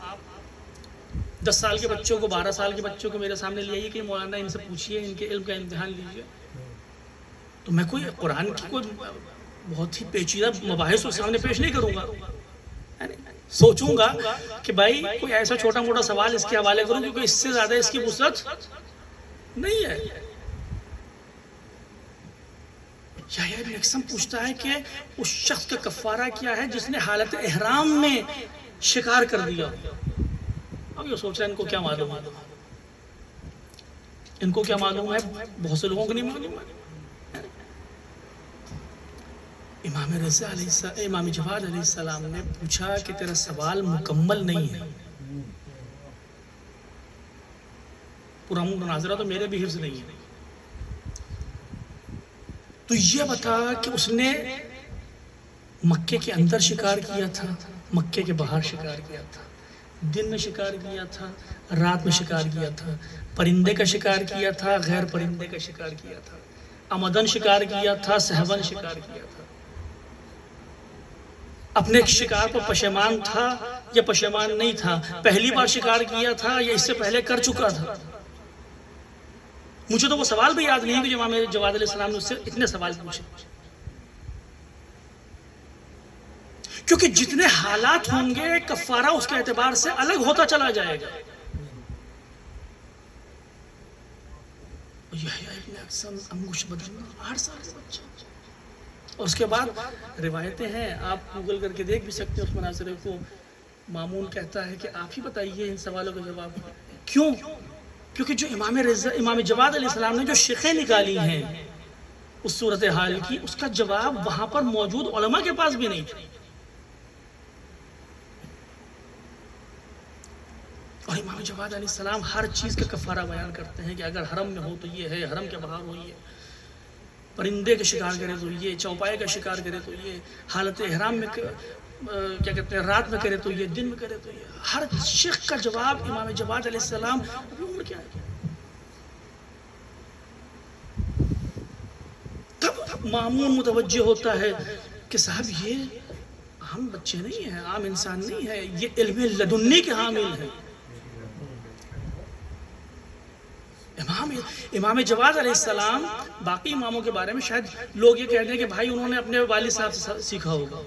[SPEAKER 1] 10 سال کے بچوں کو، 12 سال کے بچوں کو میرے سامنے لے آئیے کہ مولانا ان سے پوچھئے، ان کے علم کا امتحان لیجئے، تو میں کوئی قرآن کی کوئی بہت ہی پیچیدہ مباحث اس سامنے پیش نہیں کروں گا. سوچوں گا کہ بھائی کوئی ایسا چھوٹا موٹا سوال اس کے حوالے کروں کیونکہ اس سے زیادہ اس کی وسعت نہیں ہے. یحییٰ بن اکثم پوچھتا ہے کہ اس شخص کا کفارہ کیا ہے جس نے حالت احرام میں شکار کر دیا. اب یہ سوچ رہا ہے ان کو کیا معلوم ہے، ان کو کیا معلوم ہے، بہت سے لوگوں کو نہیں معلوم ہے. امام جواد علیہ السلام نے پوچھا کہ تیرا سوال مکمل نہیں ہے. پورا مناظرہ تو میرے بھی حفظ نہیں ہے. تو یہ بتا کہ اس نے مکے کے اندر شکار کیا تھا، مکے کے باہر شکار کیا تھا، دن میں شکار کیا تھا، رات میں شکار کیا تھا، پرندے کا شکار کیا تھا، غیر پرندے کا شکار کیا تھا، عمدن شکار کیا تھا، سہون شکار کیا تھا، اپنے شکار پر پشیمان تھا یا پشیمان نہیں تھا، پہلی بار شکار کیا تھا یا اس سے پہلے کر چکا تھا. مجھے تو وہ سوال بھی یاد نہیں کہ جو امام جواد علیہ السلام نے اس سے اتنے سوال پوچھے، کیونکہ جتنے حالات ہوں گے کفارہ اس کے اعتبار سے الگ ہوتا چلا جائے گا. یحییٰ ابن اکثم انگوش بدلنا 8 سال کا بچہ. اور اس کے بعد روایتیں ہیں، آپ گوگل کر کے دیکھ بھی سکتے ہیں اس مناظرے کو. مامون کہتا ہے کہ آپ ہی بتائیے ان سوالوں کا جواب. کیوں؟ کیونکہ جو امام جواد علیہ السلام نے جو شقیں نکالی ہیں اس صورتحال کی، اس کا جواب وہاں پر موجود علماء کے پاس بھی نہیں تھا. اور امام جواد علیہ السلام ہر چیز کا کفارہ بیان کرتے ہیں کہ اگر حرم میں ہو تو یہ ہے، حرم کے باہر ہو یہ، پرندے کا شکار کرے تو یہ، چوپائے کا شکار کرے تو یہ، حالت احرام میں کیا کہتے ہیں رات میں کرے تو یہ، دن میں کرے تو یہ. ہر شق کا جواب امام جواد علیہ السلام ابھی عمر کیا ہے. تب مامون متوجہ ہوتا ہے کہ صاحب یہ عام بچے نہیں ہیں، عام انسان نہیں ہے، یہ علم لدنی کے حامل ہیں. امام جواد علیہ السلام باقی اماموں کے بارے میں شاید لوگ یہ کہتے ہیں کہ بھائی انہوں نے اپنے والد صاحب سے سیکھا ہوگا.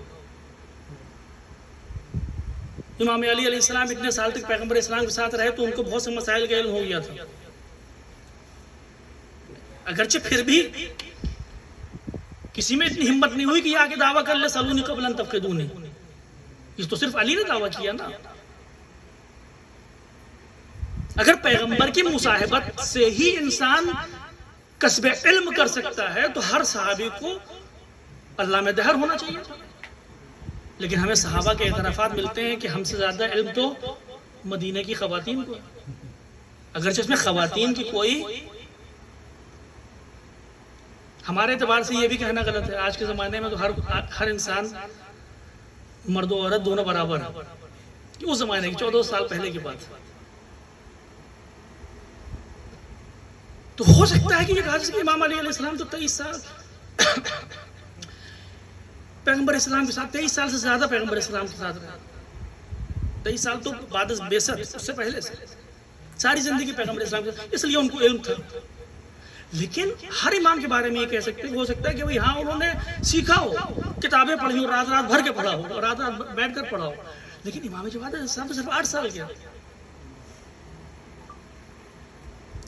[SPEAKER 1] امام علی علیہ السلام اتنے سال تک پیغمبر اسلام کے ساتھ رہے تو ان کو بہت سے مسائل کا علم ہو گیا تھا، اگرچہ پھر بھی کسی میں اتنی ہمت نہیں ہوئی کہ یہ آگے دعویٰ کر لے سلونی قبل ان تفقدونی. یہ تو صرف علی نے دعویٰ کیا نا. اگر پیغمبر کی مصاحبت سے ہی انسان کسب علم کر سکتا ہے تو ہر صحابی کو اللہ میں دہر ہونا چاہیے. لیکن ہمیں صحابہ کے اعترافات ملتے ہیں کہ ہم سے زیادہ علم تو مدینہ کی خواتین کو، اگرچہ اس میں خواتین کی کوئی، ہمارے اعتبار سے یہ بھی کہنا غلط ہے. آج کے زمانے میں تو ہر انسان مرد و عورت دونوں برابر ہیں. اس زمانے کی 14 سال پہلے کی بات. تو ہو سکتا ہے کہ یہ کہا جائے کہ امام علی علیہ السلام تو 23 سال پیغمبر اسلام کے ساتھ، 23 سال سے زیادہ پیغمبر اسلام کے ساتھ رہا. 23 سال تو بعد از بعثت، اس سے پہلے سے ساری زندگی پیغمبر اسلام کے ساتھ، اس لیے ان کو علم تھا. لیکن ہر امام کے بارے میں یہ کہہ سکتے ہیں، ہو سکتا ہے کہ ہاں انہوں نے سیکھا ہو، کتابیں پڑھی ہو، رات رات بھر کے پڑھا ہو اور رات رات بیٹھ کر پڑھا ہو. لیکن امام جواد علیہ السلام تو صرف 8 سال کے،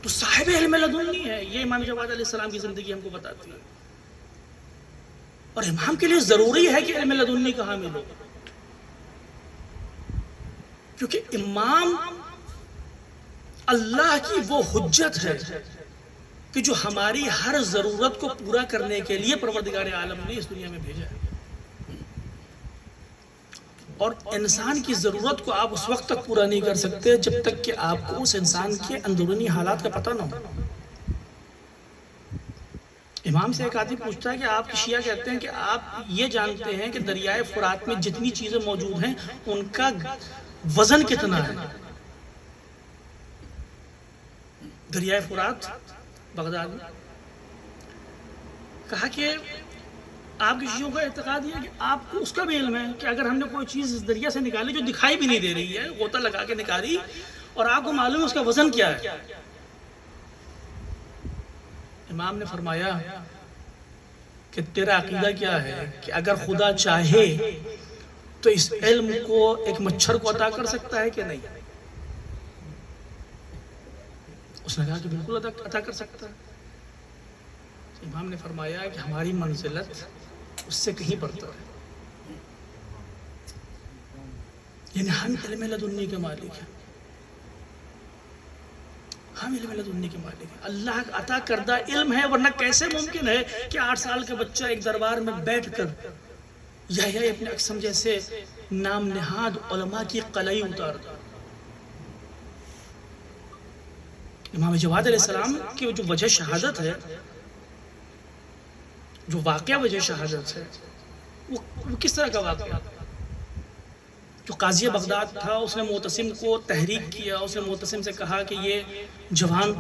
[SPEAKER 1] تو صاحب علم لدنی ہے. یہ امام جواد علیہ السلام کی زندگی ہم کو بتاتی ہے. اور امام کے لیے ضروری ہے کہ علم لدنی کا حامل ہو، کیونکہ امام اللہ کی وہ حجت ہے کہ جو ہماری ہر ضرورت کو پورا کرنے کے لیے پروردگار عالم نے اس دنیا میں بھیجا ہے. اور انسان کی ضرورت کو آپ اس وقت تک پورا نہیں کر سکتے جب تک کہ آپ کو اس انسان کے اندرونی حالات کا پتہ نہ ہو. امام سے ایک آدمی پوچھتا ہے کہ آپ شیعہ کہتے ہیں کہ آپ یہ جانتے ہیں کہ دریائے فرات میں جتنی چیزیں موجود ہیں ان کا وزن کتنا ہے؟ دریائے فرات بغداد میں. کہا کہ آپ کے شیعوں کا اعتقاد یہ ہے کہ آپ کو اس کا بھی علم ہے کہ اگر ہم نے کوئی چیز اس دریا سے نکالی جو دکھائی بھی نہیں دے رہی ہے، غوطہ لگا کے نکالی، اور آپ کو معلوم ہے اس کا وزن کیا ہے. امام نے فرمایا کہ تیرا عقیدہ کیا ہے کہ اگر خدا چاہے تو اس علم کو ایک مچھر کو عطا کر سکتا ہے کہ نہیں؟ اس نے کہا کہ بالکل عطا کر سکتا ہے. امام نے فرمایا کہ ہماری منزلت اس سے کہیں برتر ہے، یعنی ہم علم لدنی کے مالک ہیں. ہم علم لدنی کے مالک ہیں، اللہ کا عطا کردہ علم ہے. ورنہ کیسے ممکن ہے کہ 8 سال کا بچہ ایک دربار میں بیٹھ کر یحییٰ ابن اقسم جیسے نام نہاد علماء کی قلعی اتار دے؟ امام جواد علیہ السلام کی جو وجہ شہادت ہے، جو واقعہ وجہ شہادت ہے، وہ کس طرح کا واقعہ؟ جو قاضی بغداد تھا، اس نے معتصم کو تحریک کیا. اس نے معتصم سے کہا کہ یہ جوان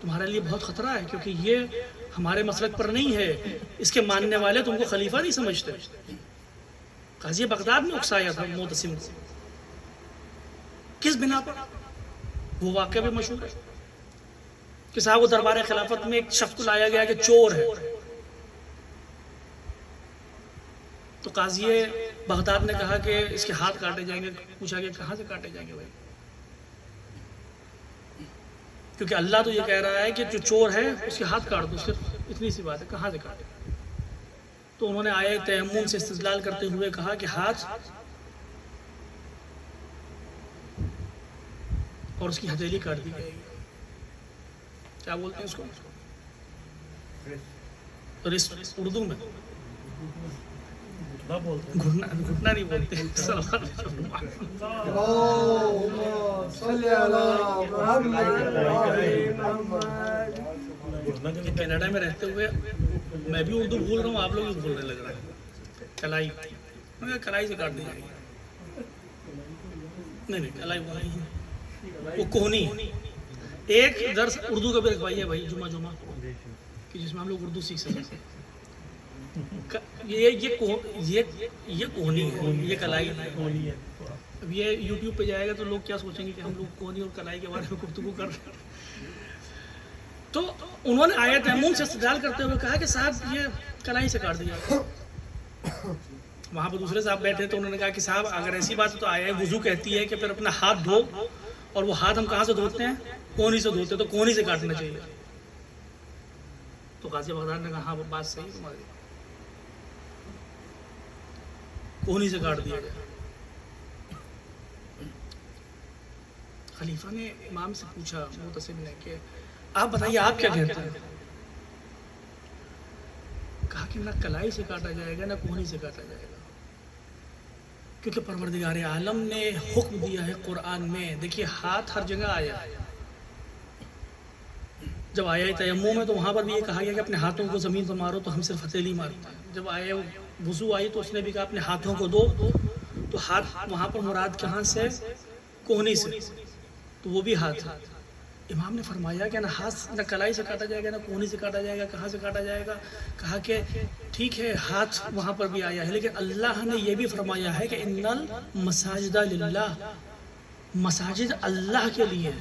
[SPEAKER 1] تمہارے لیے بہت خطرہ ہے، کیونکہ یہ ہمارے مسلک پر نہیں ہے، اس کے ماننے والے تم کو خلیفہ نہیں سمجھتے. قاضی بغداد نے اکسایا تھا معتصم کو. کس بنا پر؟ وہ واقعہ بھی مشہور ہے کہ صاحب وہ دربار خلافت میں ایک شخص کو لایا گیا کہ چور ہے. تو قاضی بغداد نے کہا کہ اس کے ہاتھ کاٹے جائیں گے. پوچھا کہ کہاں سے کاٹے جائیں گے بھائی؟ کیونکہ اللہ تو یہ کہہ رہا ہے کہ جو چور ہے اس کے ہاتھ کاٹ دو، صرف اتنی سی بات ہے، کہاں سے کاٹے؟ تو انہوں نے آئے تیمم سے استدلال کرتے ہوئے کہا کہ ہاتھ اور اس کی ہتھیلی کاٹ دی گئی. کیا بولتے ہیں اس کو؟ اردو میں گھٹنا نہیں بولتے. کینیڈا میں رہتے ہوئے میں بھی اردو بھول رہا ہوں، آپ لوگ بھی بھولنے لگ رہے ہیں. کلائی، کلائی سے کاٹ دی جائے گی. نہیں کلائی وہ نہیں ہے، وہ کوہنی. ایک درس اردو کا بھی رکھوائیے بھائی، جمعہ کہ جس میں ہم لوگ اردو سیکھ سکیں. یہ کوہنی ہے، یہ کلائی ہے. اب یہ یوٹیوب پہ جائے گا تو لوگ کیا سوچیں گے کہ ہم لوگ کوہنی اور کلائی کے بارے میں گفتگو کر رہے ہیں. تو انہوں نے آیت تیمم سے استدلال کرتے ہوئے کہا کہ صاحب یہ کلائی سے کاٹ دیا. وہاں پہ دوسرے صاحب بیٹھے تو انہوں نے کہا کہ صاحب اگر ایسی بات ہے تو آیا ہے وضو کہتی ہے کہ پھر اپنا ہاتھ دھو، اور وہ ہاتھ ہم کہاں سے دھوتے ہیں؟ کونی سے دھوتے، تو کونی سے کاٹنا چاہیے. تو غازی بغداد نے کہا ہاں وہ بات صحیح تمہاری، کونی سے کاٹ دیا گیا. خلیفہ نے امام سے پوچھا معتصم نے کہ آپ بتائیے آپ کیا کہتے ہیں؟ کہا کہ نہ کلائی سے کاٹا جائے گا نہ کونی سے کاٹا جائے گا، کیونکہ پروردگار عالم نے حکم دیا ہے قرآن میں. دیکھیے ہاتھ ہر جگہ آیا ہے، جب آیا تیمم ہے تو وہاں پر بھی یہ کہا گیا کہ اپنے ہاتھوں کو زمین پر مارو، تو ہم صرف ہتھیلی مارتے ہیں. جب آیا وضو آئی تو اس نے بھی کہا اپنے ہاتھوں کو دو، تو ہاتھ وہاں پر مراد کہاں سے؟ کونی سے، تو وہ بھی ہاتھ ہے. امام نے فرمایا کہ نہ ہاتھ نہ کلائی سے کاٹا جائے گا نہ کونی سے کاٹا جائے گا، کہاں سے کاٹا جائے گا؟ کہا کہ ٹھیک ہے ہاتھ وہاں پر بھی آیا ہے، لیکن اللہ نے یہ بھی فرمایا ہے کہ ان المساجد للہ، مساجد اللہ کے لیے.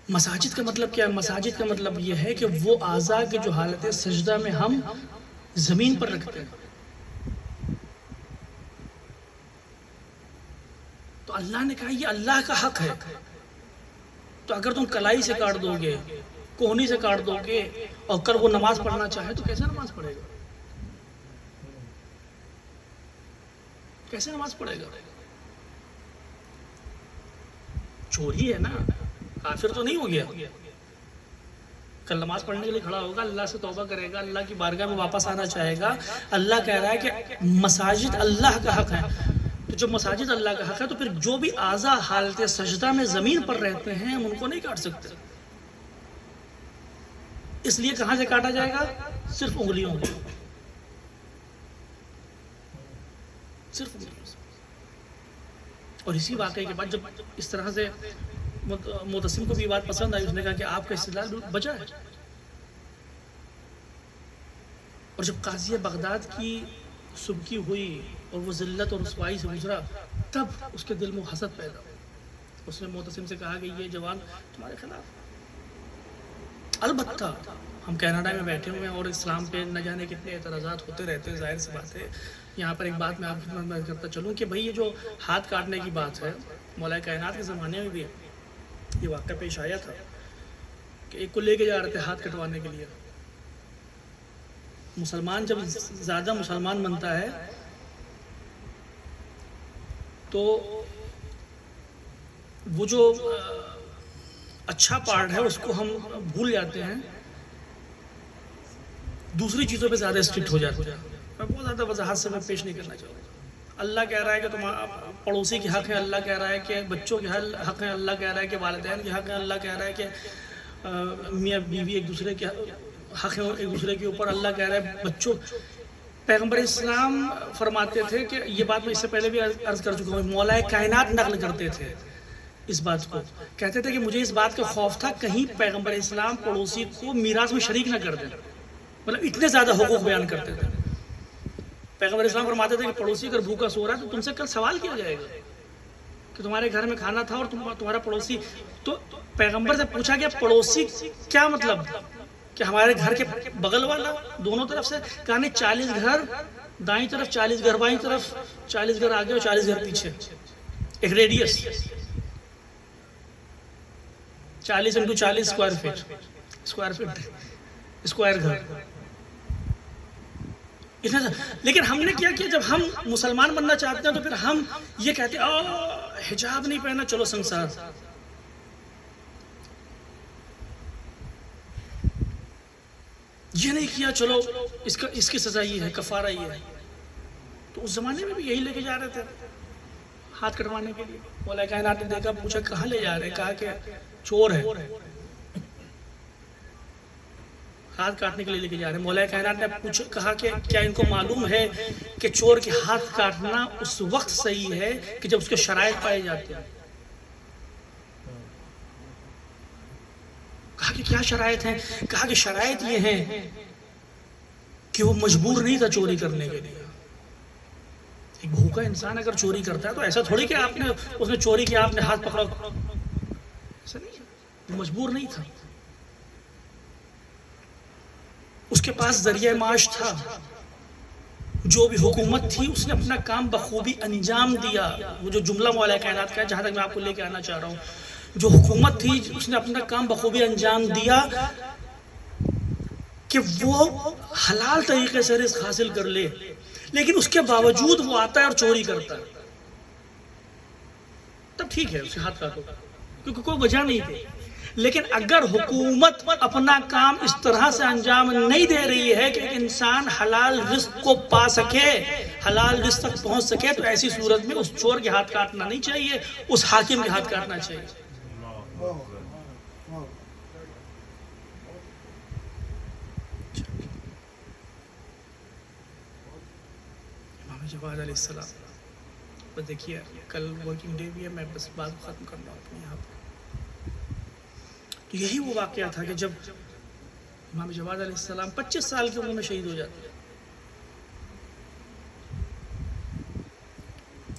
[SPEAKER 1] مساجد کا مطلب کیا ہے؟ مساجد کا مطلب یہ ہے کہ وہ اعضاء کی جو حالت سجدہ میں ہم زمین پر رکھتے ہیں. تو اللہ نے کہا یہ اللہ کا حق ہے. تو اگر تم کلائی سے کاٹ دو گے، کونی سے کاٹ دو گے، اور کر وہ نماز پڑھنا چاہے تو کیسے نماز پڑھے گا؟ کیسے نماز پڑھے گا؟ چوری ہے نا، کافر تو نہیں ہو گیا. کل نماز پڑھنے کے لیے کھڑا ہوگا، اللہ سے توبہ کرے گا، اللہ کی بارگاہ میں واپس آنا چاہے گا. اللہ کہہ رہا ہے کہ مساجد اللہ کا حق ہے. تو جب مساجد اللہ کا حق ہے تو پھر جو بھی اعضاء حالت سجدہ میں زمین پر رہتے ہیں ہم ان کو نہیں کاٹ سکتے. اس لیے کہاں سے کاٹا جائے گا؟ صرف انگلیوں سے، صرف انگلیوں سے. اور اسی واقعے کے بعد جب اس طرح سے معتصم کو بھی بات پسند آئی، اس نے کہا کہ آپ کا استدلال بجا ہے. اور جب قاضی بغداد کی سبکی ہوئی اور وہ ذلت اور رسوائی سے گزرا، تب اس کے دل میں حسد پیدا ہوا. اس نے معتصم سے کہا کہ یہ جوان تمہارے خلاف. البتہ ہم کینیڈا میں بیٹھے ہوئے ہیں اور اسلام پہ نہ جانے کتنے اعتراضات ہوتے رہتے ہیں، ظاہر سی بات ہے. یہاں پر ایک بات میں آپ کی خدمت میں کرتا چلوں کہ بھئی یہ جو ہاتھ کاٹنے کی بات ہے، مولا کائنات کے زمانے میں بھی یہ واقعہ پیش آیا تھا کہ ایک کو لے کے جا رہے تھے ہاتھ کٹوانے کے لیے. مسلمان جب زیادہ مسلمان بنتا ہے تو وہ جو اچھا پارٹ ہے اس کو ہم بھول جاتے ہیں، دوسری چیزوں پہ زیادہ اسٹرکٹ ہو جاتے ہیں. میں بہت زیادہ وضاحت سے میں پیش نہیں کرنا چاہوں گا. اللہ کہہ رہا ہے کہ تمہارا پڑوسی کے حق ہے، اللہ کہہ رہا ہے کہ بچوں کے حق ہیں، اللہ کہہ رہا ہے کہ والدین کے حق ہیں، اللہ کہہ رہا ہے کہ میاں بیوی ایک دوسرے کے حق ہیں ایک دوسرے کے اوپر، اللہ کہہ رہا ہے بچوں. پیغمبر اسلام فرماتے تھے کہ یہ بات میں اس سے پہلے بھی عرض کر چکا ہوں، مولا کائنات نقل کرتے تھے اس بات کو، کہتے تھے کہ مجھے اس بات کا خوف تھا کہیں پیغمبر اسلام پڑوسی کو میراث میں شریک نہ کر دیں. مطلب اتنے زیادہ حقوق بیان کرتے تھے. پیغمبر اسلام فرماتے تھے کہ پڑوسی اگر بھوکا سو رہا ہے تو تم سے کل سوال کیا جائے گا کہ تمہارے گھر میں کھانا تھا اور تمہارا پڑوسی. تو پیغمبر سے پوچھا گیا پڑوسی کیا مطلب؟ کہ ہمارے گھر کے بغل والا دونوں طرف سے؟ کہا نہیں، 40 گھر دائیں طرف، 40 گھر بائیں طرف، 40 گھر آگے اور 40 گھر پیچھے، ایک ریڈیس 40 انٹو 40 اسکوائر گھر. لیکن ہم نے کیا کیا، جب ہم مسلمان بننا چاہتے ہیں تو پھر ہم یہ کہتے ہیں حجاب نہیں پہنا چلو سنسار. یہ نہیں کیا چلو اس کی سزا یہ ہے، کفارہ یہ ہے. تو اس زمانے میں بھی یہی لے کے جا رہے تھے ہاتھ کٹوانے کے لیے. مولا کائنات نے دیکھا، پوچھا کہاں لے جا رہے ہیں؟ کہا کہ چور ہے، ہاتھ کاٹنے کے لیے لے کے جا رہے ہیں. مولا کائنات نے پوچھا، کہا کہ کیا ان کو معلوم ہے کہ چور کے ہاتھ کاٹنا اس وقت صحیح ہے کہ جب اس کے شرائط پائے جاتے ہیں؟ کہا کہ کیا شرائط ہیں؟ کہا کہ شرائط یہ ہیں کہ وہ مجبور نہیں تھا چوری کرنے کے لیے. ایک بھوکا انسان اگر چوری کرتا ہے تو ایسا تھوڑی کہ اس نے چوری کیا آپ نے ہاتھ پکڑا، ایسا نہیں ہے. وہ مجبور نہیں تھا. اس اس کے پاس ذریعہ معاش تھا. جو بھی حکومت تھی اس نے اپنا کام بخوبی انجام دیا. وہ جو جملہ مولا کائنات کا ہے، جہاں تک میں آپ کو لے کے آنا چاہ رہا ہوں، جو حکومت تھی اس نے اپنا کام بخوبی انجام دیا کہ وہ حلال طریقے سے رزق حاصل کر لے، لیکن اس کے باوجود وہ آتا ہے اور چوری کرتا ہے. تب ٹھیک ہے، اسے ہاتھ کاٹو کیونکہ کوئی وجہ نہیں تھی. لیکن اگر حکومت اپنا کام اس طرح سے انجام نہیں دے رہی ہے کہ انسان حلال رزق کو پا سکے، حلال رزق تک پہنچ سکے، تو ایسی صورت میں اس چور کے ہاتھ کاٹنا نہیں چاہیے، اس حاکم کے ہاتھ کاٹنا چاہیے. امام جواد علیہ السلام، بس دیکھیے کل ورکنگ ڈے بھی ہے، میں بس بات ختم کرنا ہوں اپنے یہاں پہ. تو یہی وہ واقعہ تھا کہ جب امام جواد علیہ السلام 25 سال کی عمر میں شہید ہو جاتے ہیں.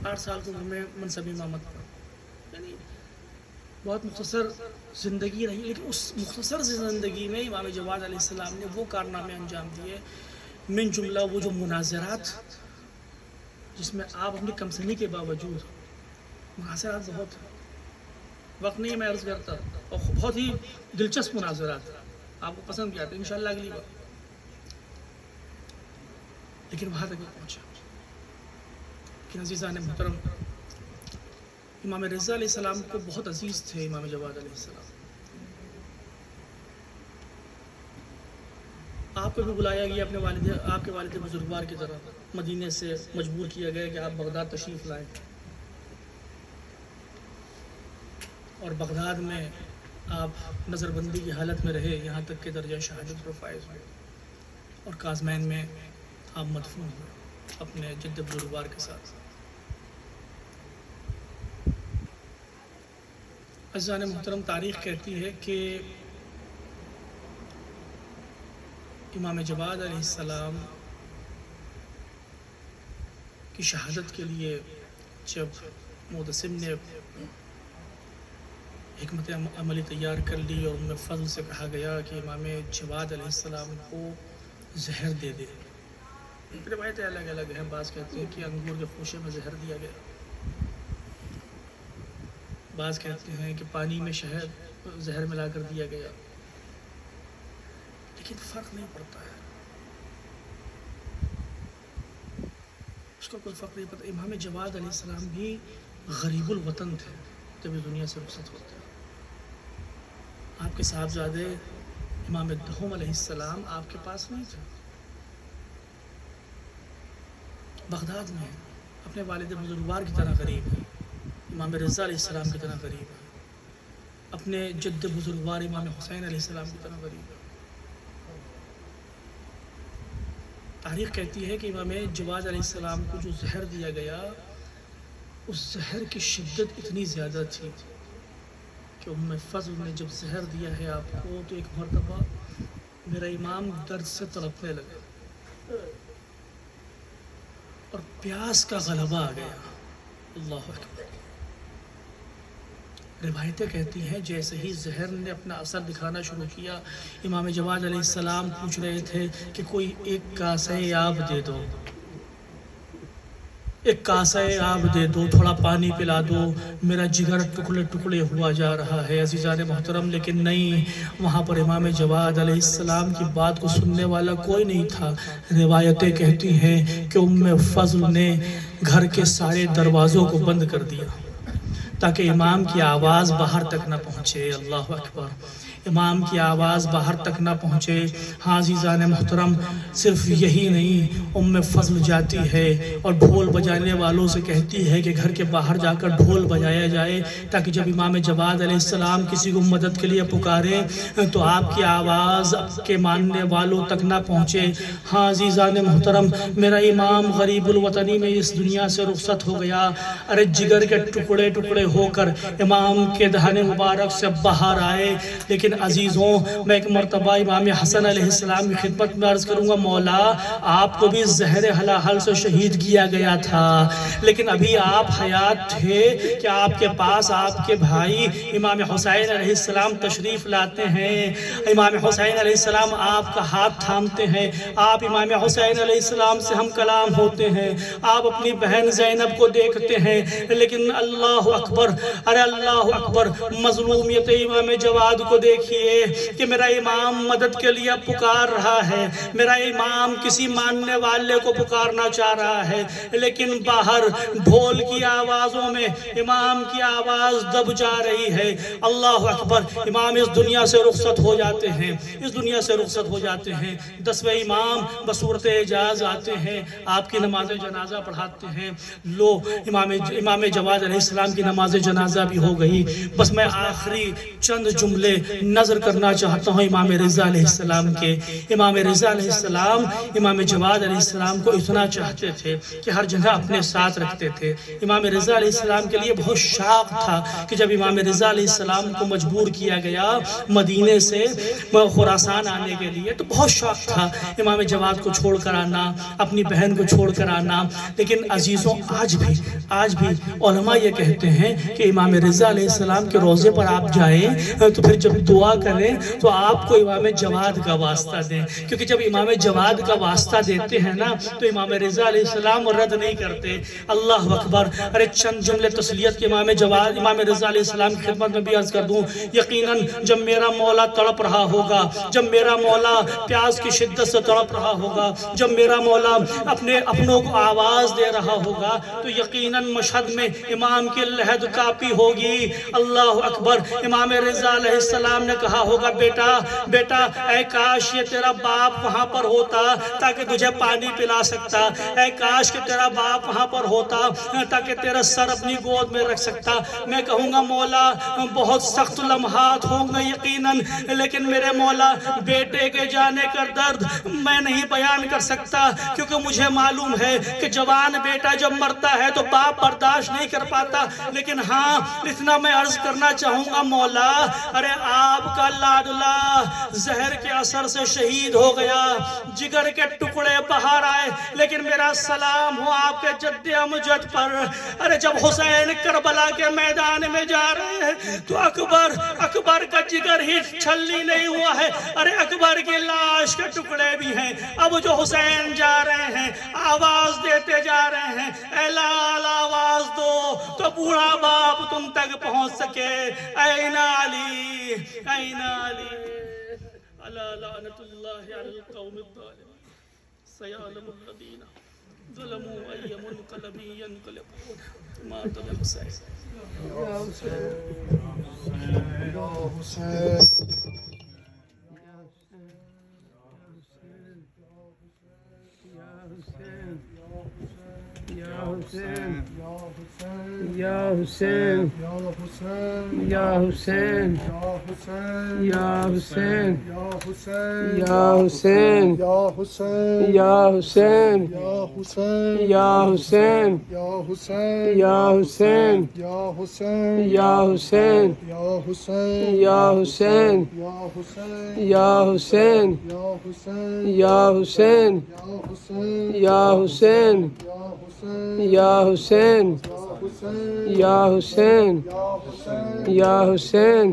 [SPEAKER 1] 8 سال کی عمر میں منصب امامت پر، یعنی بہت مختصر زندگی رہی، لیکن اس مختصر زندگی میں امام جواد علیہ السلام نے وہ کارنامے انجام دیے، من جملہ وہ جو مناظرات جس میں آپ اپنی کمسنی کے باوجود، مناظرات بہت وقت نہیں میں عرض کرتا، اور بہت ہی دلچسپ مناظرات آپ کو پسند کیا تھا انشاءاللہ اگلی بار، لیکن وہاں تک نہیں پہنچا. لیکن عزیزان محترم، امام رضا علیہ السلام کو بہت عزیز تھے امام جواد علیہ السلام. آپ کو بھی بلایا گیا اپنے والد، آپ کے والد بزرگوار کی طرح مدینے سے مجبور کیا گیا کہ آپ بغداد تشریف لائیں، اور بغداد میں آپ نظر بندی کی حالت میں رہے یہاں تک کہ درجہ شہادت پر فائز ہوئے، اور کازمین میں آپ مدفون ہوئے اپنے جد بزرگوار کے ساتھ. عزیزان محترم، تاریخ کہتی ہے کہ امام جواد علیہ السلام کی شہادت کے لیے جب معتصم نے حکمت عملی تیار کر لی اور ان میں فضل سے کہا گیا کہ امام جواد علیہ السلام کو زہر دے دے. روایتیں الگ الگ ہیں، بعض کہتے ہیں کہ انگور کے خوشے میں زہر دیا گیا، بعض کہتے ہیں کہ پانی میں شہد زہر ملا کر دیا گیا، لیکن فرق نہیں پڑتا ہے، اس کا کوئی فرق نہیں پڑتا. امام جواد علیہ السلام بھی غریب الوطن تھے جب اس دنیا سے رخصت ہوتے ہیں. آپ کے صاحبزادے امام دہم علیہ السلام آپ کے پاس نہیں تھے، بغداد میں اپنے والد بزرگوار کی طرح غریب ہے، امام رضا علیہ السلام کی طرح غریب ہے، اپنے جد بزرگوار امام حسین علیہ السلام کی طرح غریب ہے. تاریخ کہتی ہے کہ امام جواد علیہ السلام کو جو زہر دیا گیا، اس زہر کی شدت اتنی زیادہ تھی کہ ام فضل نے جب زہر دیا ہے آپ کو تو ایک مرتبہ میرا امام درد سے تڑپنے لگا اور پیاس کا غلبہ آ گیا. اللہ اکبر. روایتیں کہتی ہیں جیسے ہی زہر نے اپنا اثر دکھانا شروع کیا، امام جواد علیہ السلام پوچھ رہے تھے کہ کوئی ایک کاسہ آب دے دو، ایک کاسہ آب دے دو، تھوڑا پانی پلا دو، میرا جگر ٹکڑے ٹکڑے ہوا جا رہا ہے. عزیزان محترم، لیکن نہیں، وہاں پر امام جواد علیہ السلام کی بات کو سننے والا کوئی نہیں تھا. روایتیں کہتی ہیں کہ ام فضل نے گھر کے سارے دروازوں کو بند کر دیا تاکہ امام کی آواز باہر تک نہ پہنچے. اللہ اکبر. امام کی آواز باہر تک نہ پہنچے. ہاں عزیزان محترم، صرف یہی نہیں، ام فضل جاتی ہے اور ڈھول بجانے والوں سے کہتی ہے کہ گھر کے باہر جا کر ڈھول بجایا جائے تاکہ جب امام جواد علیہ السلام کسی کو مدد کے لیے پکارے تو آپ کی آواز آپ کے ماننے والوں تک نہ پہنچے. ہاں عزیزان محترم، میرا امام غریب الوطنی میں اس دنیا سے رخصت ہو گیا. ارے جگر کے ٹکڑے ٹکڑے ہو کر امام کے دہن مبارک سے باہر آئے. لیکن عزیزوں، میں ایک مرتبہ امام حسن علیہ السلام کی خدمت میں عرض کروں گا، مولا آپ کو بھی زہر حلاحل سے شہید کیا گیا تھا، لیکن ابھی آپ حیات تھے کہ آپ کے پاس آپ کے بھائی امام حسین علیہ السلام تشریف لاتے ہیں. امام حسین علیہ السلام آپ کا ہاتھ تھامتے ہیں. آپ امام حسین علیہ السلام سے ہم کلام ہوتے ہیں. آپ اپنی بہن زینب کو دیکھتے ہیں. لیکن اللہ اکبر، ارے اللہ اکبر، مظلومیت امام جواد کو دیکھیے کہ میرا امام مدد کے لیے پکار رہا ہے. میرا امام کسی ماننے والے کو پکارنا چاہ رہا ہے، لیکن باہر ڈھول کی آوازوں میں امام کی آواز دب جا رہی ہے. اللہ اکبر، امام اس دنیا سے رخصت ہو جاتے ہیں، اس دنیا سے رخصت ہو جاتے ہیں. 10ویں امام بصورت اعجاز آتے ہیں، آپ کی نماز جنازہ پڑھاتے ہیں. لو امام جواد علیہ السلام کی نماز جنازہ بھی ہو گئی. بس میں آخری چند جملے نظر کرنا چاہتا ہوں امام رضا علیہ السلام کے. امام رضا علیہ السلام امام جواد علیہ السلام کو اتنا چاہتے تھے کہ ہر جگہ اپنے ساتھ رکھتے تھے. امام رضا علیہ السلام کے لیے بہت شوق تھا کہ جب امام رضا علیہ السلام کو مجبور کیا گیا مدینے سے خراسان آنے کے لیے تو بہت شوق تھا امام جواد کو چھوڑ کر آنا، اپنی بہن کو چھوڑ کر آنا. لیکن عزیزوں، آج بھی علماء یہ کہتے ہیں کہ امام رضا علیہ السلام کے روضے پر آپ جائیں تو پھر جب دعا کریں تو آپ کو امام جواد کا واسطہ دیں، کیونکہ جب امام جواد کا واسطہ دیتے ہیں نا تو امام رضا علیہ السلام رد نہیں کرتے. اللہ اکبر. ارے چند جملے تسلیت کے امام رضا علیہ السلام کی خدمت میں بھی عرض کر دوں. یقیناً جب میرا مولا تڑپ رہا ہوگا، جب میرا مولا پیاس کی شدت سے تڑپ رہا ہوگا، جب میرا مولا اپنے اپنوں کو آواز دے رہا ہوگا تو یقیناً مشہد میں امام کی لہد کاپی ہوگی. اللہ اکبر. امام رضا علیہ السلام نے کہا ہوگا، بیٹا اے کاش یہ تیرا باپ وہاں پر ہوتا تاکہ تجھے پانی پلا سکتا. اے کاش کہ تیرا باپ وہاں پر ہوتا تاکہ تیرا سر اپنی گود میں رکھ سکتا. میں کہوں گا مولا بہت سخت لمحات ہوں گے یقیناً، لیکن میرے مولا بیٹے کے جانے کا درد میں نہیں بیان کر سکتا، کیونکہ مجھے معلوم ہے کہ جوان بیٹا جب مرتا ہے تو باپ برداشت نہیں کر پاتا. لیکن ہاں اتنا میں عرض کرنا چاہوں گا مولا، ارے آپ کا لاڈلا زہر کے اثر سے شہید ہو گیا، جگر کے ٹکڑے باہر آئے، لیکن میرا سلام ہو آپ کے جد امجد پر. ارے جب حسین کربلا کے میدان میں جا رہے ہیں تو اکبر کا جگر ہی چھلنی نہیں ہوا ہے. ارے اکبر کی لاش کے ٹکڑے بھی ہیں. اب جو حسین جا رہے ہیں آواز دیتے جا رہے ہیں، اے لال آواز دو تو بوڑھا باپ تم تک پہنچ سکے. این علی، این علی، الا لعنت اللہ علی القوم الظالمین، سیعلم الذین ظلموا ای منقلب ینقلبون. مات الحسین.
[SPEAKER 2] یا حسین،
[SPEAKER 5] یا حسین.
[SPEAKER 2] یا حسین،
[SPEAKER 5] یا
[SPEAKER 2] یا حسین،
[SPEAKER 5] حسین.
[SPEAKER 2] یا حسین،
[SPEAKER 5] یا حسین.
[SPEAKER 2] یا حسین،
[SPEAKER 5] یا حسین.
[SPEAKER 2] یا حسین،
[SPEAKER 5] یا حسین.
[SPEAKER 2] یا حسین،
[SPEAKER 5] یا حسین.
[SPEAKER 2] یا حسین،
[SPEAKER 5] یا حسین.
[SPEAKER 2] یا حسین،
[SPEAKER 5] یا حسین.
[SPEAKER 2] یا حسین،
[SPEAKER 5] یا حسین.
[SPEAKER 2] یا حسین،
[SPEAKER 5] یا حسین.
[SPEAKER 2] یا حسین،
[SPEAKER 5] یا حسین.
[SPEAKER 2] یا حسین،